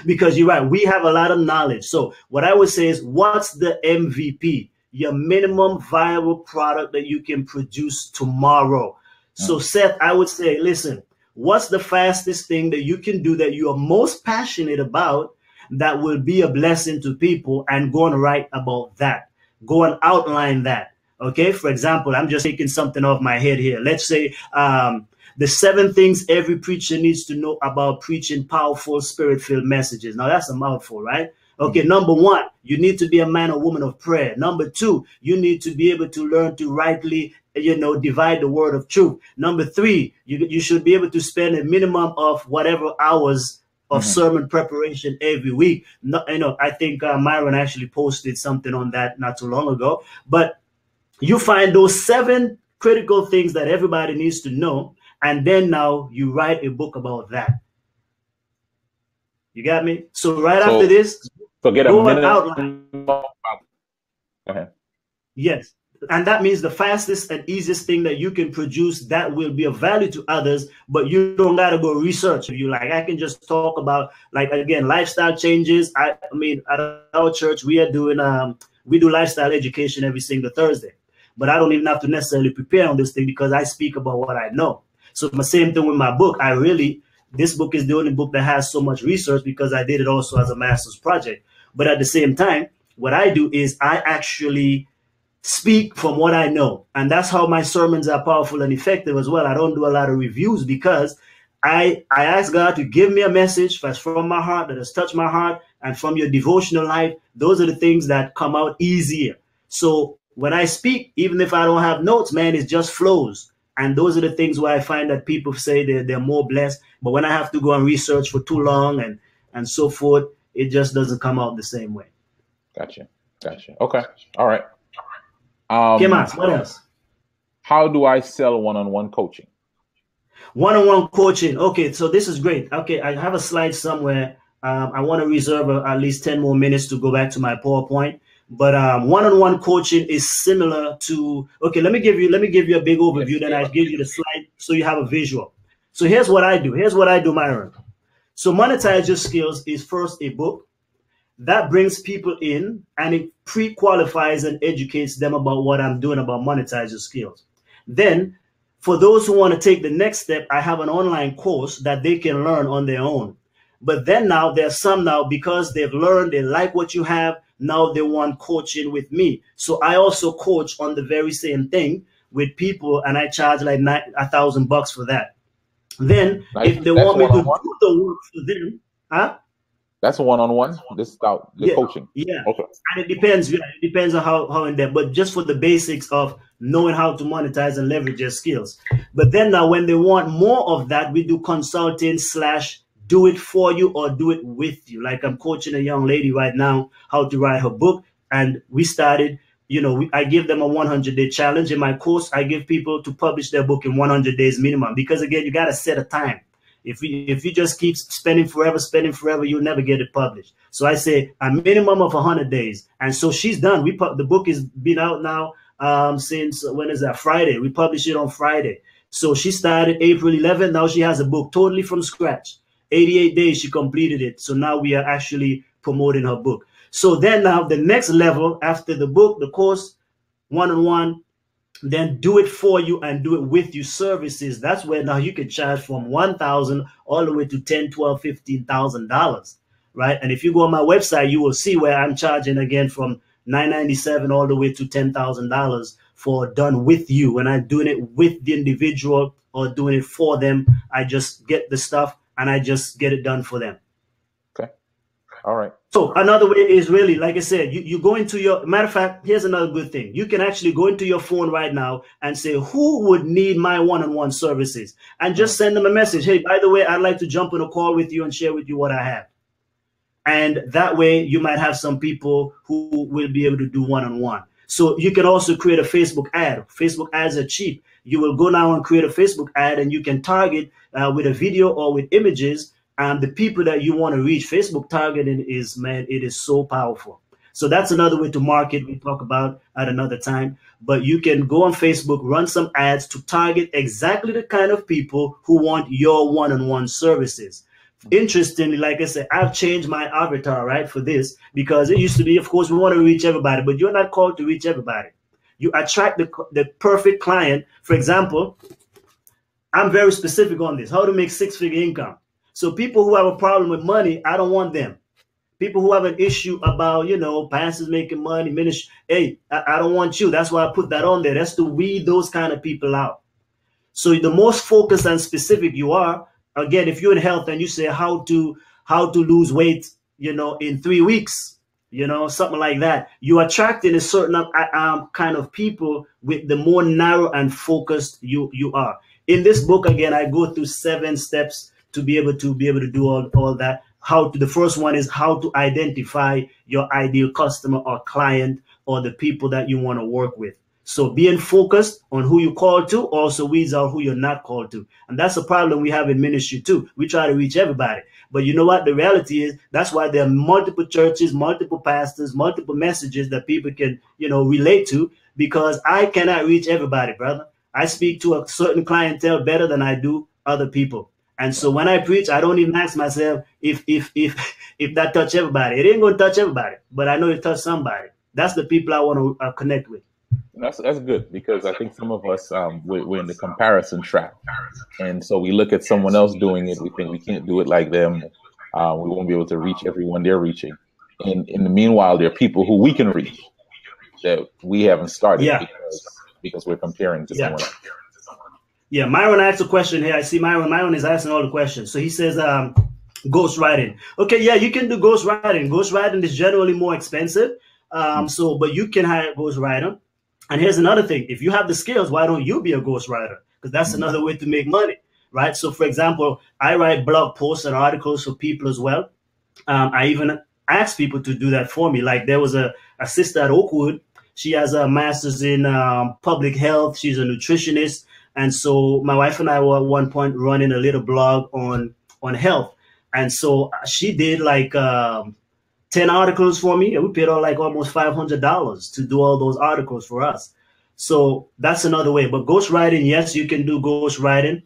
Because you're right, we have a lot of knowledge. So what I would say is, what's the MVP? Your minimum viable product that you can produce tomorrow. So Seth, I would say, listen, what's the fastest thing that you can do that you are most passionate about that will be a blessing to people, and go and write about that. Go and outline that. Okay, for example, I'm just taking something off my head here. Let's say the 7 things every preacher needs to know about preaching powerful, spirit-filled messages. Now, that's a mouthful, right? Okay, number 1, you need to be a man or woman of prayer. Number 2, you need to be able to learn to rightly, divide the word of truth. Number 3, you should be able to spend a minimum of whatever hours of sermon preparation every week. No, I think Myron actually posted something on that not too long ago. But you find those 7 critical things that everybody needs to know, and then now you write a book about that. You got me? So after this, get a outline. Go ahead. Yes. And that means the fastest and easiest thing that you can produce that will be of value to others, but you don't got to go research. I can just talk about, again, lifestyle changes. I mean, at our church, we are doing, we do lifestyle education every single Thursday. But I don't even have to necessarily prepare on this thing because I speak about what I know. So the same thing with my book. This book is the only book that has so much research because I did it also as a master's project. But at the same time, what I do is I actually speak from what I know. And that's how my sermons are powerful and effective as well. I don't do a lot of reviews because I ask God to give me a message that's from my heart, that has touched my heart, and from your devotional life. Those are the things that come out easier. So when I speak, even if I don't have notes, man, it just flows. And those are the things where I find that people say they're more blessed. But when I have to go and research for too long and so forth, it just doesn't come out the same way. Gotcha. Okay. All right. What else? How do I sell one-on-one coaching? One-on-one coaching. Okay, so this is great. Okay, I have a slide somewhere. I want to reserve at least 10 more minutes to go back to my PowerPoint. But one-on-one coaching is similar to, okay, let me give you a big overview, then I give you the slide so you have a visual. So here's what I do. Myron. So Monetize Your Skills is first a book that brings people in and it pre-qualifies and educates them about what I'm doing about Monetize Your Skills. Then for those who want to take the next step, I have an online course that they can learn on their own. But then now there's some now, because they've learned, they like what you have, now they want coaching with me. So I also coach on the very same thing with people, and I charge like $1,000 for that. Then if they want me to do the work for them, That's a one-on-one. This is about the coaching. Yeah. Okay. And it depends. Yeah, it depends on how in depth. But just for the basics of knowing how to monetize and leverage your skills. But then now when they want more of that, we do consulting / do it for you or do it with you. Like I'm coaching a young lady right now how to write her book. And we started, I give them a 100-day challenge. In my course, I give people to publish their book in 100 days minimum. Because again, you got to set a time. If you just keep spending forever, you'll never get it published. So I say a minimum of 100 days. And so she's done. The book has been out now since, when is that? Friday. We published it on Friday. So she started April 11th. Now she has a book totally from scratch. 88 days she completed it. So now we are actually promoting her book. So then now the next level after the book, the course, one-on-one, then do it for you and do it with you services. That's where now you can charge from $1,000 all the way to $10, $12, $15,000, right? And if you go on my website, you will see where I'm charging again from $997 all the way to $10,000 for done with you. When I'm doing it with the individual or doing it for them, I just get the stuff and I just get it done for them. Okay. All right. So another way is really, like I said, you go into your, matter of fact, here's another good thing. You can actually go into your phone right now and say, who would need my one-on-one services? And just send them a message. Hey, by the way, I'd like to jump on a call with you and share with you what I have. And that way you might have some people who will be able to do one-on-one. So you can also create a Facebook ad. Facebook ads are cheap. You will go now and create a Facebook ad and you can target with a video or with images the people that you want to reach. Facebook targeting is, man, it is so powerful. So that's another way to market we talk about at another time. But you can go on Facebook, run some ads to target exactly the kind of people who want your one-on-one services. Interestingly, like I said, I've changed my avatar, right, for this, because it used to be, of course, we want to reach everybody, but you're not called to reach everybody. You attract the perfect client. For example, I'm very specific on this, how to make six-figure income. So people who have a problem with money, I don't want them. People who have an issue about, you know, pastors making money, ministry, hey, I don't want you. That's why I put that on there. That's to weed those kind of people out. So the most focused and specific you are, again, if you're in health and you say how to lose weight, you know, in 3 weeks, you know, something like that, you're attracting a certain kind of people with the more narrow and focused you are. In this book, again, I go through 7 steps to be able to do all that. The first one is how to identify your ideal customer or client or the people that you want to work with. So being focused on who you call to also weeds out who you're not called to. And that's a problem we have in ministry too. We try to reach everybody. But you know what? The reality is that's why there are multiple churches, multiple pastors, multiple messages that people can, you know, relate to, because I cannot reach everybody, brother. I speak to a certain clientele better than I do other people. And so when I preach, I don't even ask myself if that touch everybody. It ain't going to touch everybody, but I know it touched somebody. That's the people I want to connect with. That's good, because I think some of us, we're in the comparison trap. And so we look at someone else doing it. We think we can't do it like them. We won't be able to reach everyone they're reaching. And in the meanwhile, there are people who we can reach that we haven't started because we're comparing to someone else. Yeah, Myron asked a question here. I see Myron. Myron is asking all the questions. So he says, ghostwriting. Okay, yeah, you can do ghostwriting. Ghostwriting is generally more expensive. But you can hire a ghostwriter. And here's another thing. If you have the skills, why don't you be a ghostwriter? Because that's another way to make money, right? So, for example, I write blog posts and articles for people as well. I even ask people to do that for me. Like there was a sister at Oakwood. She has a master's in public health. She's a nutritionist. And so my wife and I were at one point running a little blog on health. And so she did like 10 articles for me, and we paid her like almost $500 to do all those articles for us. So that's another way. But ghostwriting, yes, you can do ghostwriting.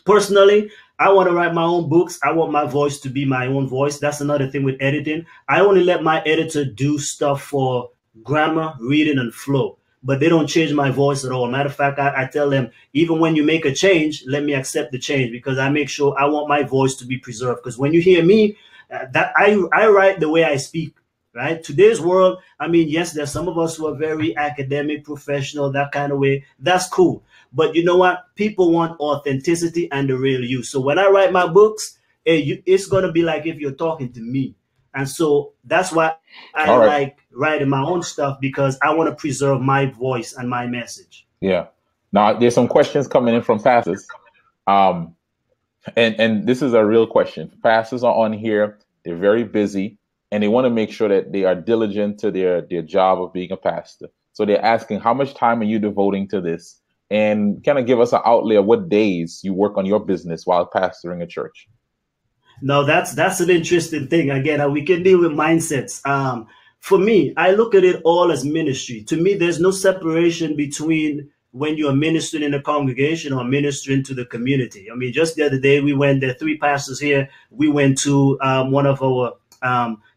Personally, I want to write my own books. I want my voice to be my own voice. That's another thing with editing. I only let my editor do stuff for grammar, reading, and flow. But they don't change my voice at all. Matter of fact, I tell them, even when you make a change, let me accept the change, because I make sure I want my voice to be preserved. Because when you hear me, that I write the way I speak, right? Today's world, I mean, yes, there's some of us who are very academic, professional, that kind of way. That's cool. But you know what? People want authenticity and the real you. So when I write my books, it's going to be like if you're talking to me. And so that's why I like writing my own stuff, because I want to preserve my voice and my message. Yeah. Now, there's some questions coming in from pastors. And this is a real question. Pastors are on here. They're very busy, and they want to make sure that they are diligent to their job of being a pastor. So they're asking, how much time are you devoting to this? And kind of give us an outlay of what days you work on your business while pastoring a church. No, that's an interesting thing. Again, we can deal with mindsets. For me, I look at it all as ministry. To me, there's no separation between when you're ministering in the congregation or ministering to the community. I mean, just the other day, we went, there are 3 pastors here. We went to one of our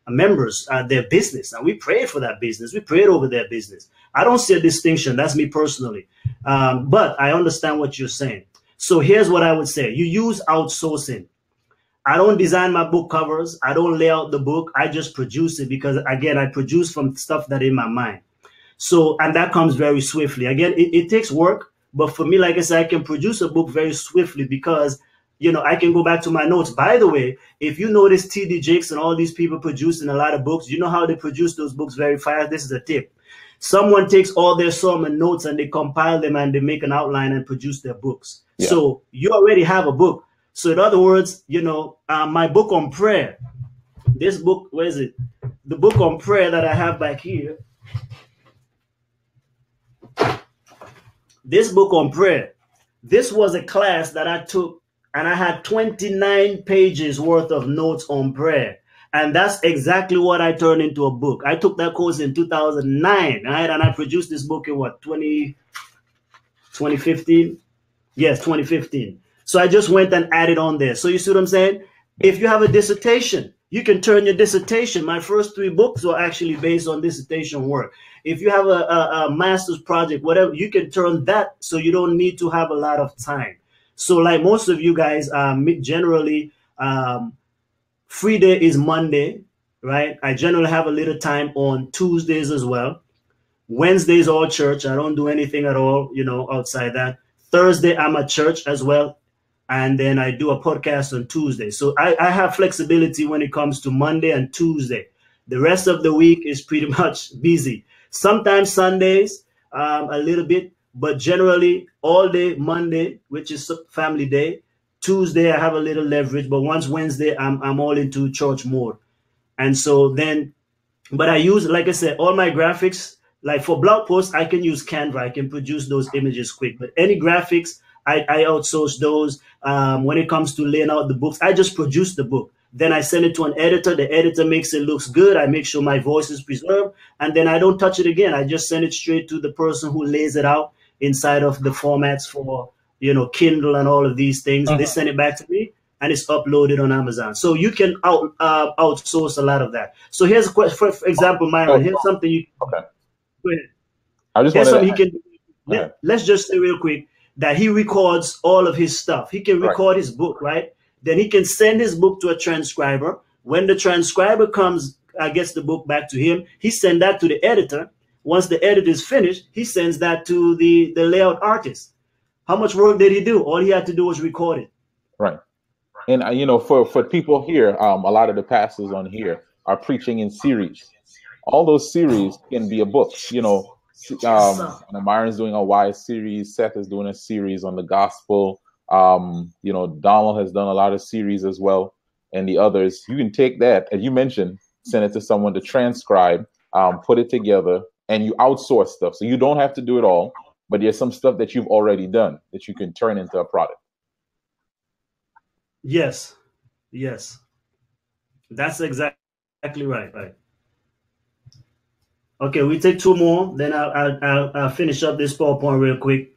members, their business, and we prayed for that business. We prayed over their business. I don't see a distinction. That's me personally. But I understand what you're saying. So here's what I would say. You use outsourcing. I don't design my book covers. I don't lay out the book. I just produce it because, again, I produce from stuff that in my mind. So, and that comes very swiftly. Again, it takes work. But for me, like I said, I can produce a book very swiftly because, you know, I can go back to my notes. By the way, if you notice T.D. Jakes and all these people producing a lot of books, you know how they produce those books very fast? This is a tip. Someone takes all their sermon notes and they compile them and they make an outline and produce their books. Yeah. So you already have a book. So in other words, you know, my book on prayer, this book, where is it? The book on prayer that I have back here. This book on prayer, this was a class that I took and I had 29 pages worth of notes on prayer. And that's exactly what I turned into a book. I took that course in 2009, right? And I produced this book in what, 2015? Yes, 2015. So I just went and added on there. So you see what I'm saying? If you have a dissertation, you can turn your dissertation. My first 3 books were actually based on dissertation work. If you have a master's project, whatever, you can turn that so you don't need to have a lot of time. So like most of you guys, generally, free day is Monday, right? I generally have a little time on Tuesdays as well. Wednesdays all church. I don't do anything at all, you know, outside that. Thursday, I'm at church as well. And then I do a podcast on Tuesday. So I have flexibility when it comes to Monday and Tuesday. The rest of the week is pretty much busy. Sometimes Sundays, a little bit, but generally all day Monday, which is family day. Tuesday, I have a little leverage, but once Wednesday, I'm all into church mode. And so then, but I use, like I said, all my graphics, like for blog posts, I can use Canva. I can produce those images quick, but any graphics, I outsource those. When it comes to laying out the books, I just produce the book. Then I send it to an editor. The editor makes it looks good. I make sure my voice is preserved. And then I don't touch it again. I just send it straight to the person who lays it out inside of the formats for, you know, Kindle and all of these things. They send it back to me and it's uploaded on Amazon. So you can outsource a lot of that. So here's a question. For example, Myron, here's something you can do. Go ahead. I just let's just say real quick that he records all of his stuff. He can record his book, right? Then he can send his book to a transcriber. When the transcriber comes, gets the book back to him, he sends that to the editor. Once the editor is finished, he sends that to the layout artist. How much work did he do? All he had to do was record it. Right. And, you know, for people here, a lot of the pastors on here are preaching in series. All those series can be a book, you know. Myron's doing a wise series. Seth is doing a series on the gospel. You know, Donald has done a lot of series as well, and the others. You can take that, as you mentioned, send it to someone to transcribe, put it together, and you outsource stuff. So you don't have to do it all, but there's some stuff that you've already done that you can turn into a product. Yes, yes, that's exactly right. Right. Okay, we take 2 more, then I'll finish up this PowerPoint real quick.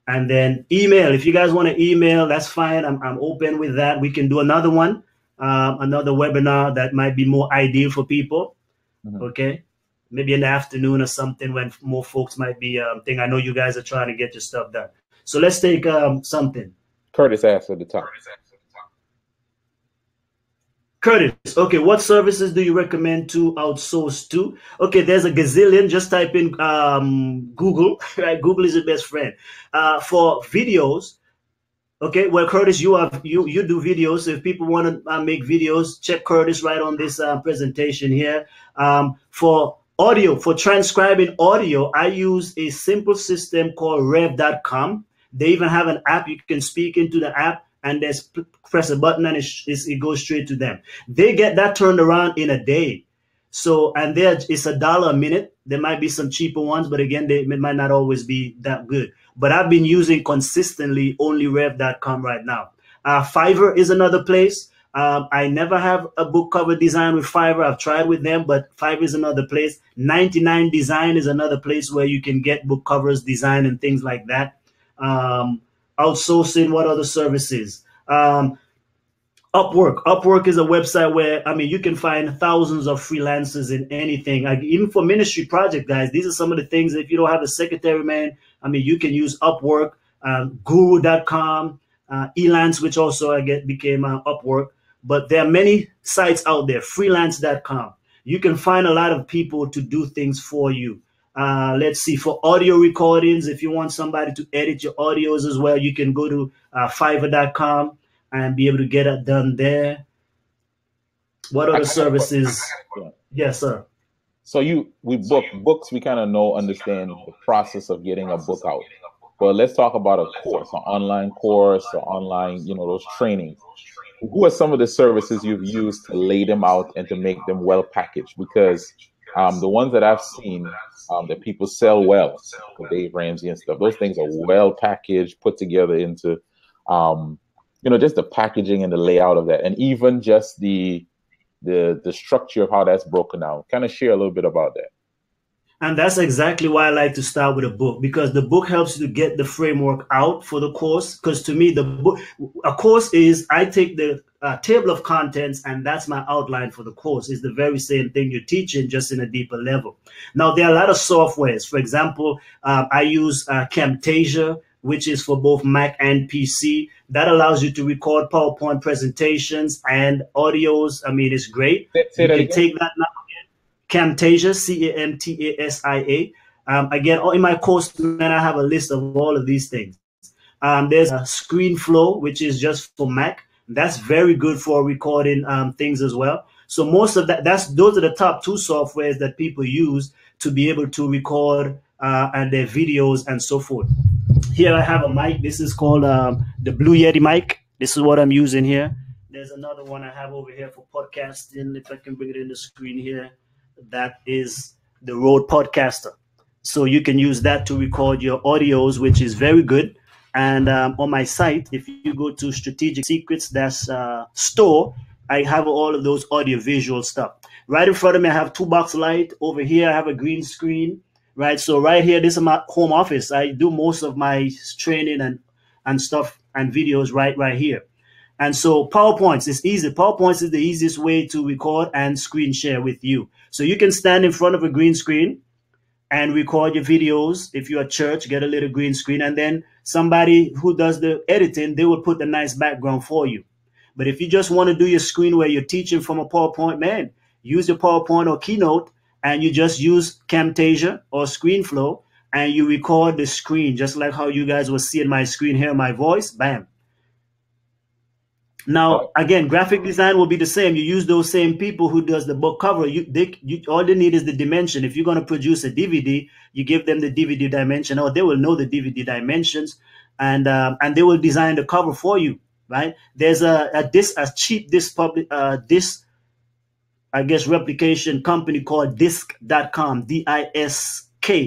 And then email. If you guys want to email, that's fine. I'm open with that. We can do another one, another webinar that might be more ideal for people. Okay, maybe in the afternoon or something when more folks might be I know you guys are trying to get your stuff done. So let's take something. Curtis asked at the top. Curtis, okay, what services do you recommend to outsource to? Okay, there's a gazillion. Just type in Google, right? Google is your best friend. For videos, okay, well, Curtis, you do videos. So if people want to make videos, check Curtis right on this presentation here. For audio, for transcribing audio, I use a simple system called rev.com. They even have an app. You can speak into the app and just press a button and it goes straight to them. They get that turned around in a day. So, and there it's $1 a minute. There might be some cheaper ones, but again, they might not always be that good. But I've been using consistently only rev.com right now. Fiverr is another place. I never have a book cover design with Fiverr. I've tried with them, but Fiverr is another place. 99 Design is another place where you can get book covers design and things like that. Outsourcing, what other services? Upwork. Upwork is a website where, I mean, you can find thousands of freelancers in anything. Like, even for ministry project, guys, these are some of the things. If you don't have a secretary, man, I mean, you can use Upwork, Guru.com, Elance, which also I get became Upwork. But there are many sites out there, freelance.com. You can find a lot of people to do things for you. Let's see, for audio recordings, if you want somebody to edit your audios as well, you can go to Fiverr.com and be able to get it done there. What other services? Yes, sir. So we book books. We kind of understand the process of getting a book out. But let's talk about a course, an online course, or online, those trainings. Who are some of the services you've used to lay them out and to make them well packaged? Because the ones that I've seen that people sell well, Dave Ramsey and stuff, those things are well packaged, put together into just the packaging and the layout of that, and even just the structure of how that's broken down. Kind of share a little bit about that. And that's exactly why I like to start with a book, because the book helps you to get the framework out for the course. Because to me, a course is, I take the table of contents, and that's my outline for the course. It's the very same thing you're teaching, just in a deeper level. Now, there are a lot of softwares. For example, I use Camtasia, which is for both Mac and PC. That allows you to record PowerPoint presentations and audios. I mean, it's great. You can take that now. Camtasia, Camtasia. Again, in my course, man, I have a list of all of these things. There's a ScreenFlow, which is just for Mac. That's very good for recording things as well. So most of those are the top two softwares that people use to be able to record and their videos and so forth. Here I have a mic. This is called the Blue Yeti mic. This is what I'm using here. There's another one I have over here for podcasting. If I can bring it in the screen here. That is the Rode Podcaster. So you can use that to record your audios, which is very good. And on my site, if you go to Strategic Secrets, that's store, I have all of those audio visual stuff. Right in front of me, I have 2-box light. Over here, I have a green screen. Right. So right here, this is my home office. I do most of my training and stuff and videos right here. And so PowerPoints is easy. PowerPoints is the easiest way to record and screen share with you. So you can stand in front of a green screen and record your videos. If you're at church, get a little green screen, and then somebody who does the editing, they will put a nice background for you. But if you just want to do your screen where you're teaching from a PowerPoint, man, use your PowerPoint or Keynote, and you just use Camtasia or ScreenFlow, and you record the screen, just like how you guys will see in my screen here, my voice, bam. Now, again, graphic design will be the same. You use those same people who does the book cover. All they need is the dimension. If you're going to produce a DVD, you give them the DVD dimension, or they will know the DVD dimensions, and they will design the cover for you, right? There's a cheap I guess replication company called Disk.com, disk.com,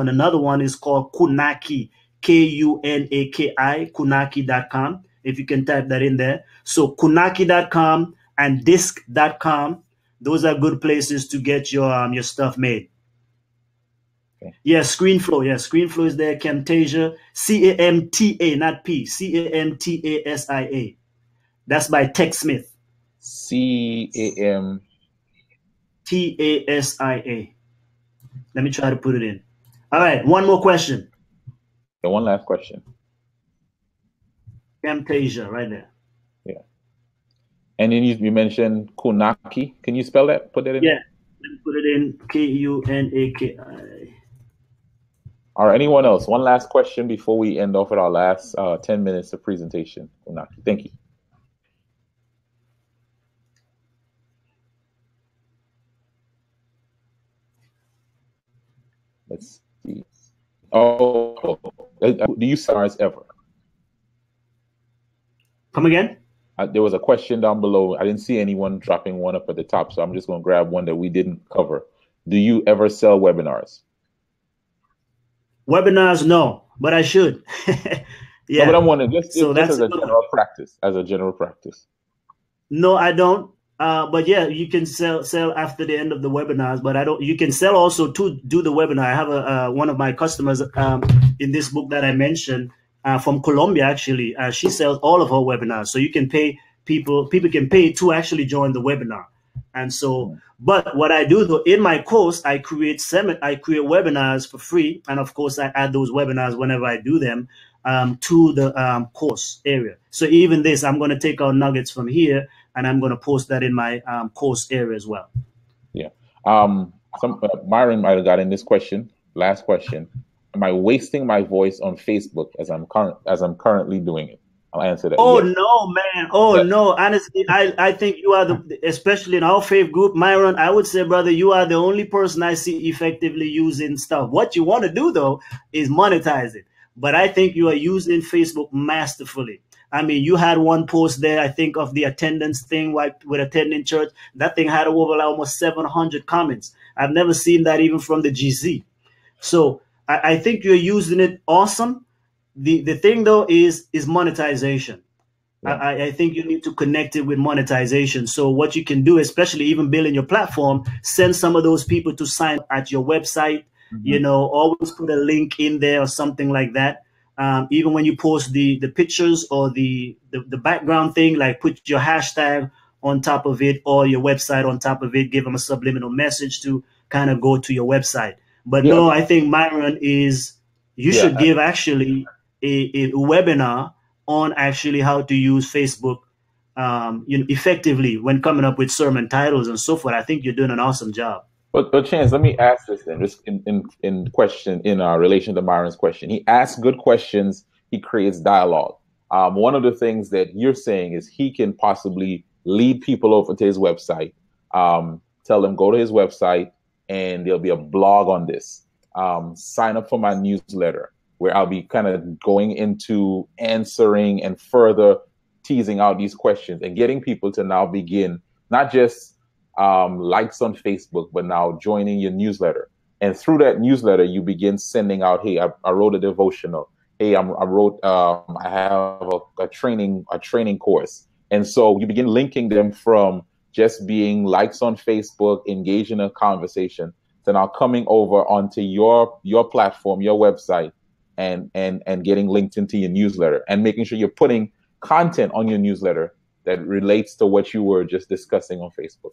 and another one is called Kunaki. Kunaki, Kunaki.com, if you can type that in there. So Kunaki.com and Disk.com, those are good places to get your stuff made. Okay. Yeah, ScreenFlow. Yeah, ScreenFlow is there. Camtasia, Camta, not P, Camtasia. That's by TechSmith. Camtasia. Let me try to put it in. All right, one more question. One last question. Camtasia, right there. Yeah. And then you mentioned Kunaki. Can you spell that? Put that in? Yeah. Let me put it in. Kunaki. All right. Anyone else? One last question before we end off with our last 10 minutes of presentation. Kunaki. Thank you. Let's see. Oh, do you SARS ever? Come again? There was a question down below. I didn't see anyone dropping one up at the top, so I'm just going to grab one that we didn't cover. Do you ever sell webinars? Webinars, no, but I should. Yeah. No, but I'm wondering just So just that's as a general practice, as a general practice. No, I don't. But yeah, you can sell after the end of the webinars. But I don't. You can sell also to do the webinar. I have a one of my customers in this book that I mentioned from Colombia. Actually, she sells all of her webinars. So you can pay people. People can pay to actually join the webinar. And so, but what I do though in my course, I create webinars for free, and of course, I add those webinars whenever I do them to the course area. So even this, I'm going to take out nuggets from here, and I'm going to post that in my course area as well. Yeah. Myron might have gotten this question. Last question: am I wasting my voice on Facebook as I'm currently doing it? I'll answer that. Oh Yes. no, man! Oh Yes. no! Honestly, I think you are especially in our faith group, Myron. I would say, brother, you are the only person I see effectively using stuff. What you want to do though is monetize it. But I think you are using Facebook masterfully. I mean, you had one post there, I think, of the attendance thing with attending church. That thing had over almost 700 comments. I've never seen that even from the GC. So I think you're using it awesome. The thing though is monetization. Yeah. I think you need to connect it with monetization. So what you can do, especially even building your platform, send some of those people to sign up at your website. You know, always put a link in there or something like that. Even when you post the pictures or the background thing, like put your hashtag on top of it or your website on top of it. Give them a subliminal message to kind of go to your website. But no, I think Myron is you should give actually a webinar on actually how to use Facebook effectively when coming up with sermon titles and so forth. I think you're doing an awesome job. But Chance, let me ask this then, just in question, in relation to Myron's question. He asks good questions. He creates dialogue. One of the things that you're saying is he can possibly lead people over to his website, tell them go to his website, and there'll be a blog on this. Sign up for my newsletter, where I'll be kind of going into answering and further teasing out these questions and getting people to now begin not just likes on Facebook, but now joining your newsletter. And through that newsletter, you begin sending out, hey, I wrote a devotional. Hey, I have a training course. And so you begin linking them from just being likes on Facebook, engage in a conversation, to now coming over onto your platform, your website, and getting linked into your newsletter and making sure you're putting content on your newsletter that relates to what you were just discussing on Facebook.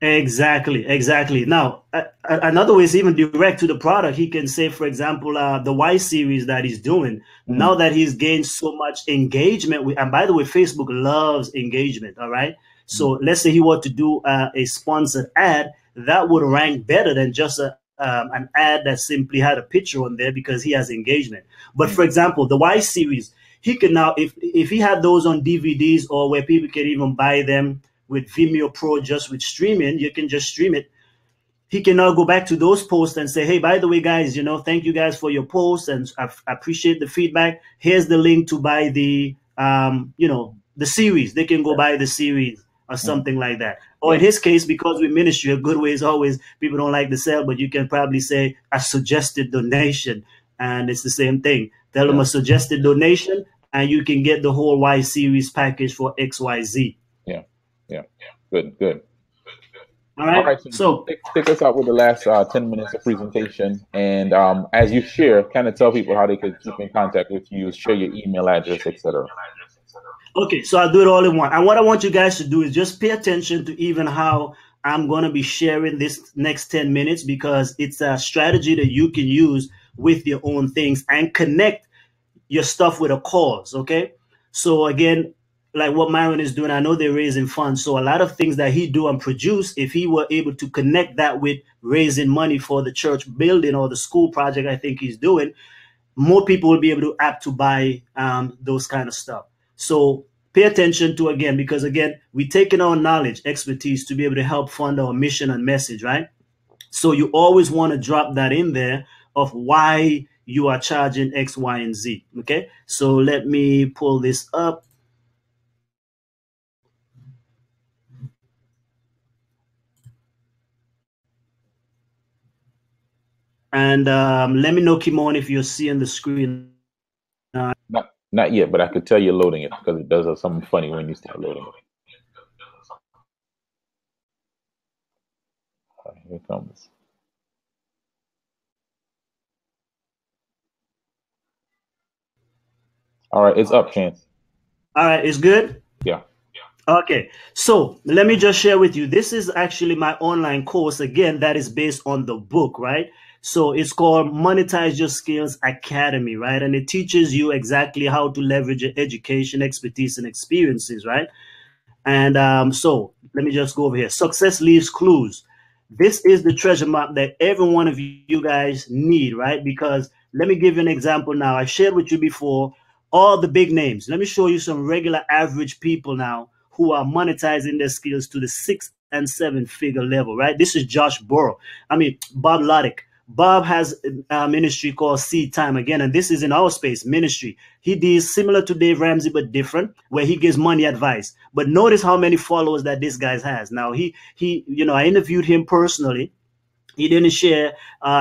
Exactly. Now, another way is even direct to the product. He can say, for example, the Y series that he's doing, now that he's gained so much engagement with, and by the way, Facebook loves engagement. All right. So let's say he were to do a sponsored ad that would rank better than just an ad that simply had a picture on there because he has engagement. But for example, the Y series, he can now, if he had those on DVDs or where people can even buy them with Vimeo Pro, just with streaming, you can just stream it. He can now go back to those posts and say, hey, by the way, guys, thank you guys for your posts and I appreciate the feedback. Here's the link to buy the, the series. They can go buy the series or something like that. Or in his case, because we ministry, a good way is always people don't like to sell, but you can probably say a suggested donation. And it's the same thing. Tell them a suggested donation and you can get the whole Y series package for XYZ. Yeah. Good. All right. So take us out with the last 10 minutes of presentation. And as you share, kind of tell people how they can keep in contact with you, share your email address, etc. Okay, so I'll do it all in one. And what I want you guys to do is just pay attention to even how I'm going to be sharing this next 10 minutes, because it's a strategy that you can use with your own things and connect your stuff with a cause. Okay. So again, like what Myron is doing, I know they're raising funds. So a lot of things that he do and produce, if he were able to connect that with raising money for the church building or the school project I think he's doing, more people will be able to apt to buy those kind of stuff. So pay attention to, again, because again, we're taking our knowledge, expertise to be able to help fund our mission and message, right? So you always want to drop that in there of why you are charging X, Y, and Z. Okay. So let me pull this up. And let me know, Kymone, if you're seeing the screen. Not yet, but I could tell you're loading it because it does have something funny when you start loading it. All right, here it comes. All right, it's up, Chance. All right, it's good? Yeah. Okay, so let me just share with you. This is actually my online course, again, that is based on the book, right? So it's called Monetize Your Skills Academy, right? And it teaches you exactly how to leverage your education, expertise, and experiences, right? And so let me just go over here. Success leaves clues. This is the treasure map that every one of you guys need, right? Because let me give you an example now. I shared with you before all the big names. Let me show you some regular average people now who are monetizing their skills to the 6 and 7 figure level, right? This is Bob Lodick. Bob has a ministry called Seed Time again, and this is in our space ministry. He does similar to Dave Ramsey, but different, where he gives money advice. But notice how many followers that this guy has. Now I interviewed him personally. He didn't share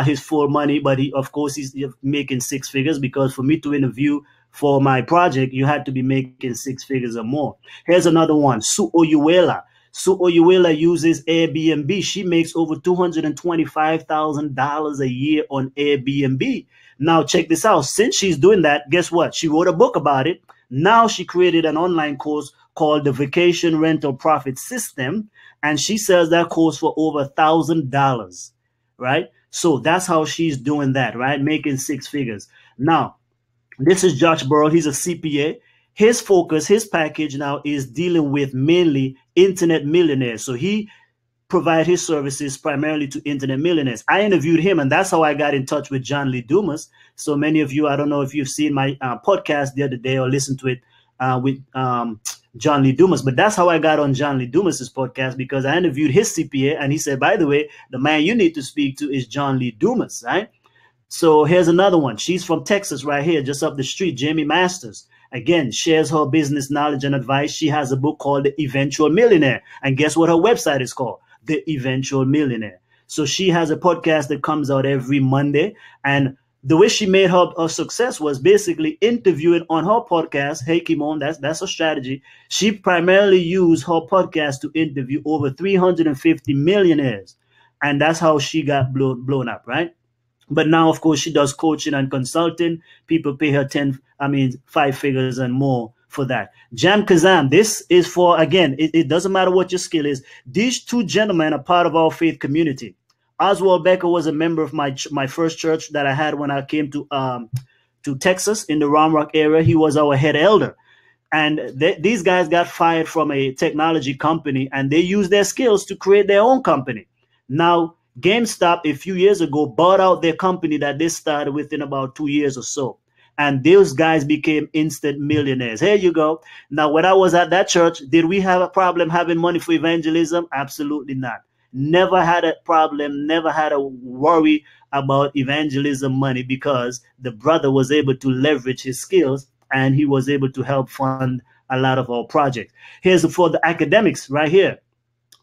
his full money, but of course, he's making 6 figures, because for me to interview for my project, you had to be making 6 figures or more. Here's another one, Sue Oyuela. Sue Oyuela uses Airbnb. She makes over $225,000 a year on Airbnb. Now, check this out. Since she's doing that, guess what? She wrote a book about it. Now she created an online course called the Vacation Rental Profit System, and she sells that course for over $1,000, right? So that's how she's doing that, right? Making 6 figures. Now, this is Josh Burrell. He's a CPA. His focus, his package now is dealing with mainly internet millionaires. So he provides his services primarily to internet millionaires. I interviewed him, and that's how I got in touch with John Lee Dumas. So many of you, I don't know if you've seen my podcast the other day or listened to it with John Lee Dumas, but that's how I got on John Lee Dumas's podcast, because I interviewed his CPA, and he said, by the way, the man you need to speak to is John Lee Dumas, right? So here's another one. She's from Texas right here, just up the street, Jamie Masters. Again, shares her business knowledge and advice. She has a book called The Eventual Millionaire. And guess what her website is called? The Eventual Millionaire. So she has a podcast that comes out every Monday. And the way she made her success was basically interviewing on her podcast. Hey, Kymone, that's her strategy. She primarily used her podcast to interview over 350 millionaires. And that's how she got blown up, right? But now, of course, she does coaching and consulting. People pay her 5 figures and more for that. Jam Kazam, this is for, again, it doesn't matter what your skill is. These two gentlemen are part of our faith community. Oswald Becker was a member of my first church that I had when I came to Texas in the Round Rock area. He was our head elder. And these guys got fired from a technology company, and they used their skills to create their own company. Now, GameStop a few years ago bought out their company that they started within about 2 years or so. And those guys became instant millionaires. Here you go. Now, when I was at that church, did we have a problem having money for evangelism? Absolutely not. Never had a problem, never had a worry about evangelism money, because the brother was able to leverage his skills and he was able to help fund a lot of our projects. Here's for the academics right here.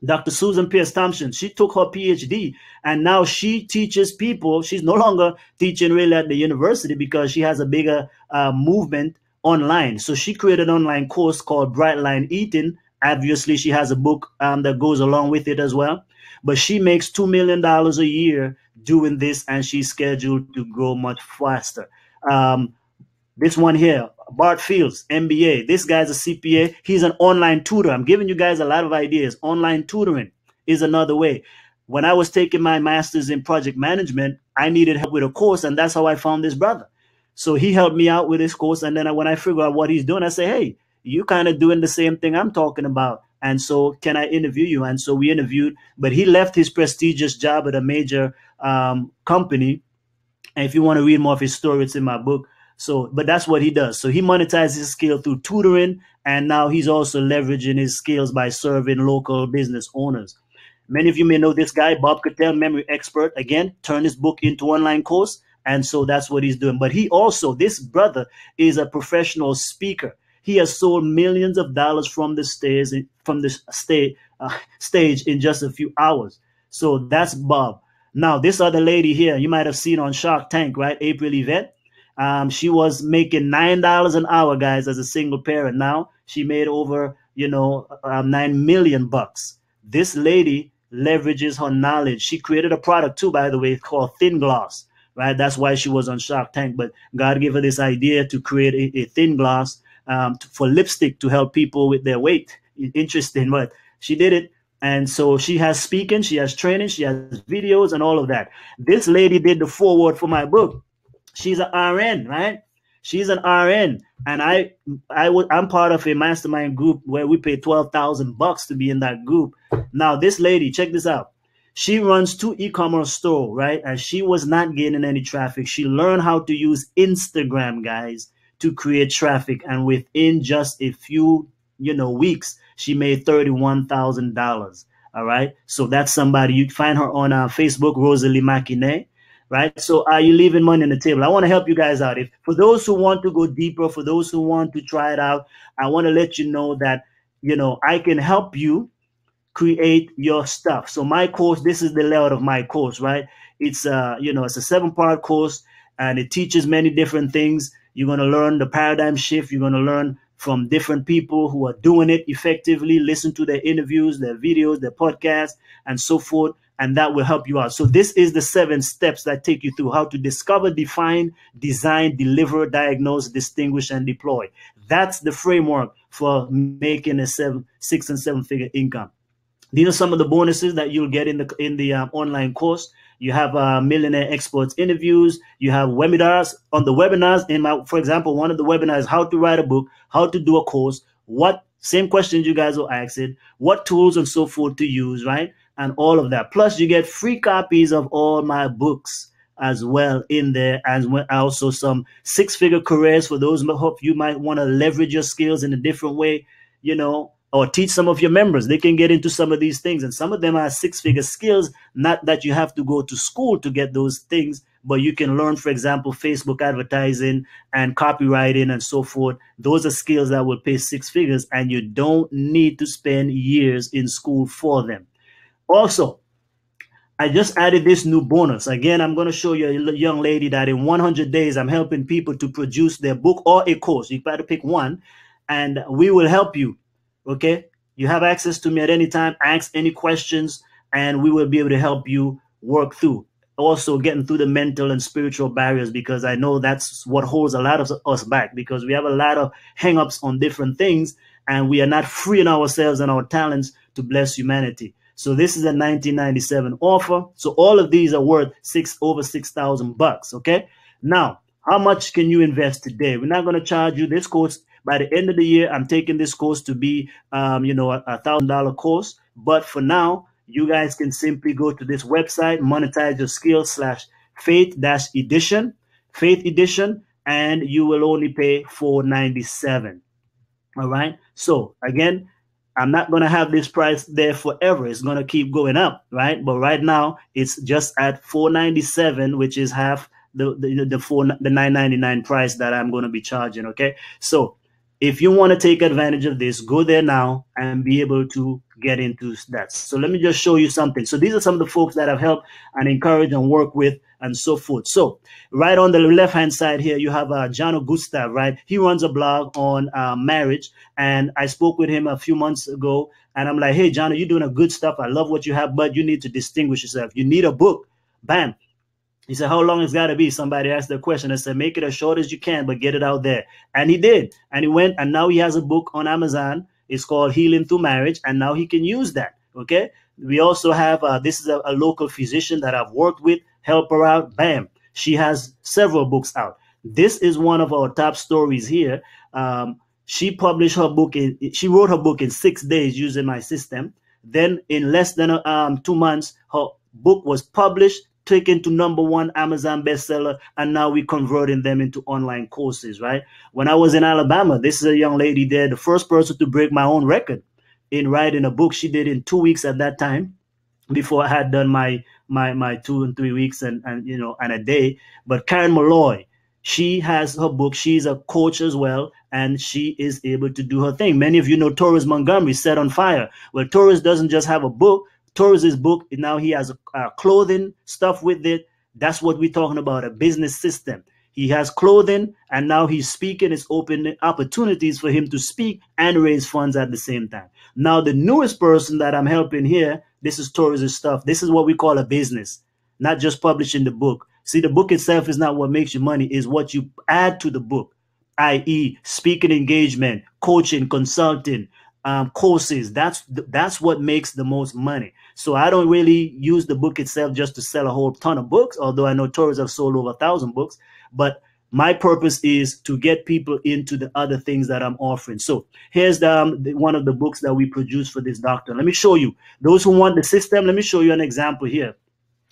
Dr. Susan Pierce Thompson, she took her PhD and now she teaches people. She's no longer teaching really at the university because she has a bigger movement online. So she created an online course called Bright Line Eating. Obviously, she has a book that goes along with it as well. But she makes $2 million a year doing this, and she's scheduled to grow much faster. This one here, Bart Fields, MBA. This guy's a CPA. He's an online tutor. I'm giving you guys a lot of ideas. Online tutoring is another way. When I was taking my master's in project management, I needed help with a course, and that's how I found this brother. So he helped me out with this course, and then when I figured out what he's doing, I say, hey, you kind of doing the same thing I'm talking about. And so can I interview you? And so we interviewed, but he left his prestigious job at a major company. And if you want to read more of his story, it's in my book. So, but that's what he does. So he monetizes his skill through tutoring, and now he's also leveraging his skills by serving local business owners. Many of you may know this guy, Bob Cattell, memory expert. Again, turned his book into online course, and so that's what he's doing. But he also, this brother is a professional speaker. He has sold millions of dollars from the stage in just a few hours. So that's Bob. Now, this other lady here, you might have seen on Shark Tank, right? April Yvette. She was making $9 an hour, guys, as a single parent. Now she made over, $9 million bucks. This lady leverages her knowledge. She created a product too, by the way, called Thin Gloss, right? That's why she was on Shark Tank. But God gave her this idea to create a thin gloss for lipstick to help people with their weight. Interesting, but she did it. And so she has speaking, she has training, she has videos and all of that. This lady did the foreword for my book. She's an RN, right? She's an RN, and I'm part of a mastermind group where we pay $12,000 to be in that group. Now, this lady, check this out. She runs 2 e-commerce stores, right? And she was not gaining any traffic. She learned how to use Instagram, guys, to create traffic, and within just a few, weeks, she made $31,000. All right, so that's somebody. You find her on Facebook, Rosalie Makine. Right. So are you leaving money on the table? I want to help you guys out. For those who want to go deeper, for those who want to try it out, I want to let you know that, I can help you create your stuff. So my course, this is the layout of my course, right? It's it's a 7-part course, and it teaches many different things. You're going to learn the paradigm shift. You're going to learn from different people who are doing it effectively, listen to their interviews, their videos, their podcasts, and so forth. And that will help you out. So this is the 7 steps that take you through how to discover, define, design, deliver, diagnose, distinguish, and deploy. That's the framework for making a 6- and 7-figure income. These are some of the bonuses that you'll get in the online course. You have millionaire experts interviews. You have webinars. On the webinars, for example, one of the webinars, how to write a book, how to do a course, same questions you guys will ask it, what tools and so forth to use, right? And all of that. Plus, you get free copies of all my books as well in there, as well also some 6-figure careers for those who you might want to leverage your skills in a different way, or teach some of your members. They can get into some of these things, and some of them are 6-figure skills. Not that you have to go to school to get those things, but you can learn, for example, Facebook advertising and copywriting and so forth. Those are skills that will pay 6 figures, and you don't need to spend years in school for them. Also, I just added this new bonus. Again, I'm going to show you a young lady that in 100 days, I'm helping people to produce their book or a course. You got to pick one, and we will help you. Okay? You have access to me at any time. Ask any questions, and we will be able to help you work through. Also, getting through the mental and spiritual barriers, because I know that's what holds a lot of us back, because we have a lot of hang-ups on different things, and we are not freeing ourselves and our talents to bless humanity. So this is a 1997 offer. So all of these are worth over $6,000. Okay. Now, how much can you invest today? We're not going to charge you this course. By the end of the year, I'm taking this course to be, a $1,000 course. But for now, you guys can simply go to this website, monetize your skills /faith edition, and you will only pay $497. All right. So again, I'm not going to have this price there forever. It's going to keep going up, right? But right now, it's just at $497, which is half the $999 price that I'm going to be charging, okay? So if you want to take advantage of this, go there now and be able to get into that. So let me just show you something. So these are some of the folks that I've helped and encouraged and worked with and so forth. So right on the left-hand side here, you have John Gustav, right? He runs a blog on marriage, and I spoke with him a few months ago, and I'm like, hey, John, you're doing a good stuff. I love what you have, but you need to distinguish yourself. You need a book. Bam. He said, how long it's got to be? Somebody asked the question. I said, make it as short as you can, but get it out there. And he did. And he went, and now he has a book on Amazon. It's called Healing Through Marriage, and now he can use that, okay? We also have, this is a local physician that I've worked with, help her out, bam. She has several books out. This is one of our top stories here. She published her book, she wrote her book in 6 days using my system. Then in less than 2 months, her book was published, taken to #1 Amazon bestseller, and now we're converting them into online courses, right? When I was in Alabama, this is a young lady there, the first person to break my own record in writing a book. She did in 2 weeks at that time, before I had done my 2 and 3 weeks and a day. But Karen Malloy, she has her book. She's a coach as well, and she is able to do her thing. Many of you know Torres Montgomery, Set on Fire. Well, Torres doesn't just have a book. Torres's book, now he has clothing stuff with it. That's what we're talking about, a business system. He has clothing, and now he's speaking. It's opening opportunities for him to speak and raise funds at the same time. Now, the newest person that I'm helping here, this is tourism stuff. This is what we call a business, not just publishing the book. See, the book itself is not what makes you money, is what you add to the book, i.e. speaking engagement, coaching, consulting, courses. That's what makes the most money. So I don't really use the book itself just to sell a whole ton of books, although I know tourists have sold over 1,000 books. But my purpose is to get people into the other things that I'm offering. So here's one of the books that we produce for this doctor. Let me show you. Those who want the system, let me show you an example here.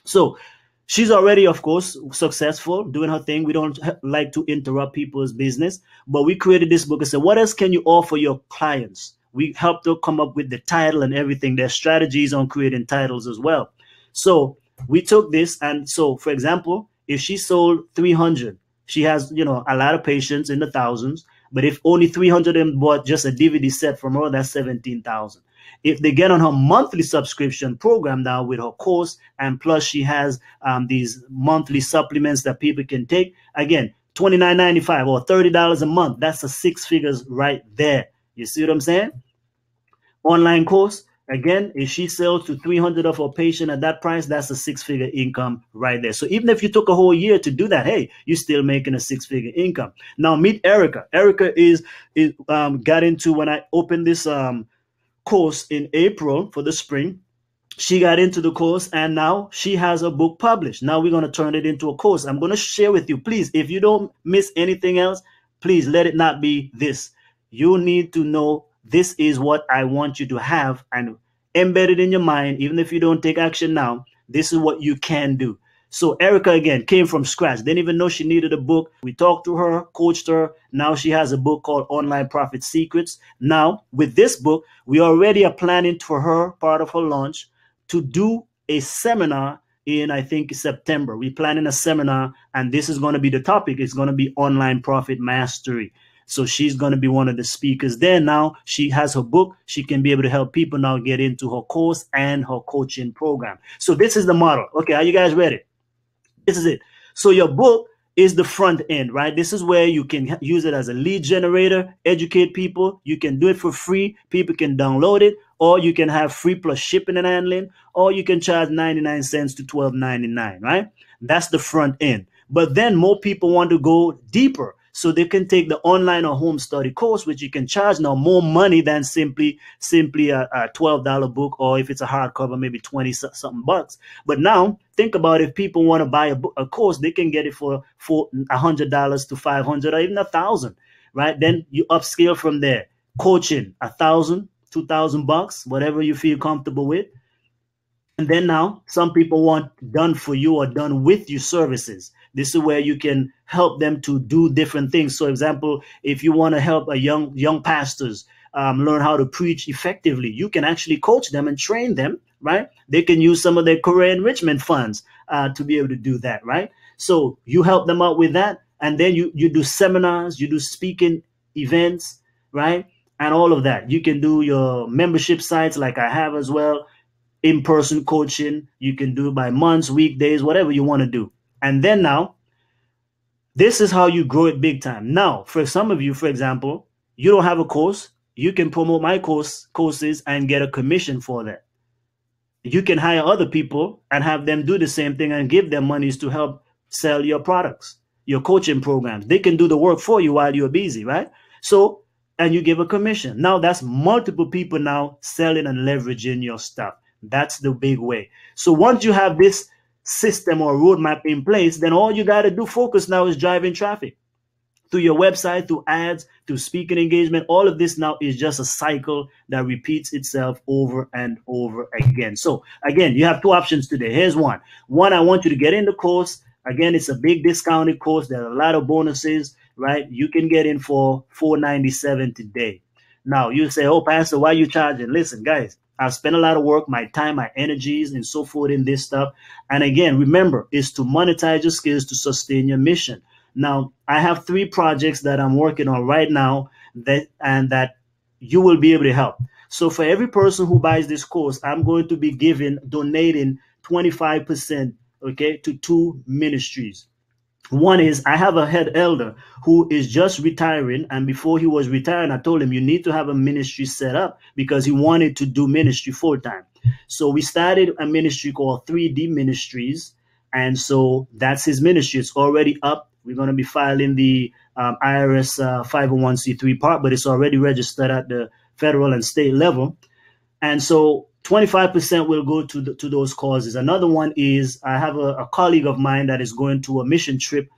So she's already, of course, successful, doing her thing. We don't like to interrupt people's business, but we created this book and said, what else can you offer your clients? We helped her come up with the title and everything. There's strategies on creating titles as well. So we took this, and so, for example, if she sold 300, she has, a lot of patients in the thousands, but if only 300 of them bought just a DVD set from her, that's 17,000. If they get on her monthly subscription program now with her course, and plus she has these monthly supplements that people can take, again, $29.95 or $30 a month, that's a 6 figures right there. You see what I'm saying? Online course, again, if she sells to 300 of her patient at that price, that's a 6-figure income right there. So even if you took a whole year to do that, hey, you're still making a 6-figure income. Now meet Erica. Erica got into, when I opened this course in April for the spring, she got into the course, and now she has a book published. Now we're going to turn it into a course. I'm going to share with you, please, if you don't miss anything else, please let it not be this. You need to know this is what I want you to have and embedded in your mind. Even if you don't take action now, this is what you can do. So Erica, again, came from scratch. Didn't even know she needed a book. We talked to her, coached her. Now she has a book called Online Profit Secrets. Now, with this book, we already are planning for her, part of her launch, to do a seminar in, I think, September. We're planning a seminar, and this is going to be the topic. It's going to be Online Profit Mastery. So she's going to be one of the speakers there. Now she has her book. She can be able to help people now get into her course and her coaching program. So this is the model. Okay, are you guys ready? This is it. So your book is the front end, right? This is where you can use it as a lead generator, educate people. You can do it for free. People can download it, or you can have free plus shipping and handling, or you can charge 99 cents to $12.99, right? That's the front end. But then more people want to go deeper. So they can take the online or home study course, which you can charge now more money than simply a $12 book, or if it's a hardcover, maybe 20-something bucks. But now think about if people want to buy a course, they can get it for $100 to $500 or even $1,000, right? Then you upscale from there. Coaching, $1,000, $2,000, whatever you feel comfortable with. And then now some people want done for you or done with you services. This is where you can help them to do different things. So, example, if you want to help a young pastors learn how to preach effectively, you can actually coach them and train them, right? They can use some of their career enrichment funds to be able to do that, right? So you help them out with that. And then you do seminars, you do speaking events, right? And all of that. You can do your membership sites like I have as well. In-person coaching, you can do by months, weekdays, whatever you want to do. And then now, this is how you grow it big time. Now, for some of you, for example, you don't have a course. You can promote my courses and get a commission for that. You can hire other people and have them do the same thing and give them monies to help sell your products, your coaching programs. They can do the work for you while you're busy, right? So, and you give a commission. Now that's multiple people now selling and leveraging your stuff. That's the big way. So once you have this system or roadmap in place, then all you got to do focus now is driving traffic through your website, through ads, through speaking engagement. All of this now is just a cycle that repeats itself over and over again. So again, you have two options today. Here's one. One, I want you to get in the course. Again, it's a big discounted course. There are a lot of bonuses, right? You can get in for $497 today. Now you say, oh, Pastor, why are you charging? Listen, guys, I've spent a lot of work, my time, my energies, and so forth in this stuff. And again, remember, it's to monetize your skills to sustain your mission. Now, I have 3 projects that I'm working on right now that you will be able to help. So for every person who buys this course, I'm going to be donating 25%, okay, to 2 ministries. One is I have a head elder who is just retiring. And before he was retiring, I told him, you need to have a ministry set up because he wanted to do ministry full time. So we started a ministry called 3D Ministries. And so that's his ministry. It's already up. We're going to be filing the IRS 501c3 part, but it's already registered at the federal and state level. And so 25% will go to those causes. Another one is I have a colleague of mine that is going to a mission trip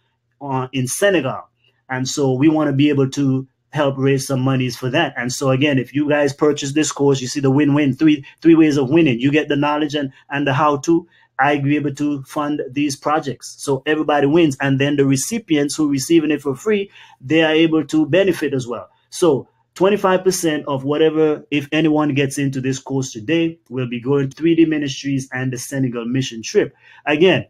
in Senegal. And so we want to be able to help raise some monies for that. And so again, if you guys purchase this course, you see the win-win, three ways of winning. You get the knowledge and the how-to. I be able to fund these projects. So everybody wins. And then the recipients who are receiving it for free, they are able to benefit as well. So 25% of whatever, if anyone gets into this course today, will be going to 3D Ministries and the Senegal mission trip. Again,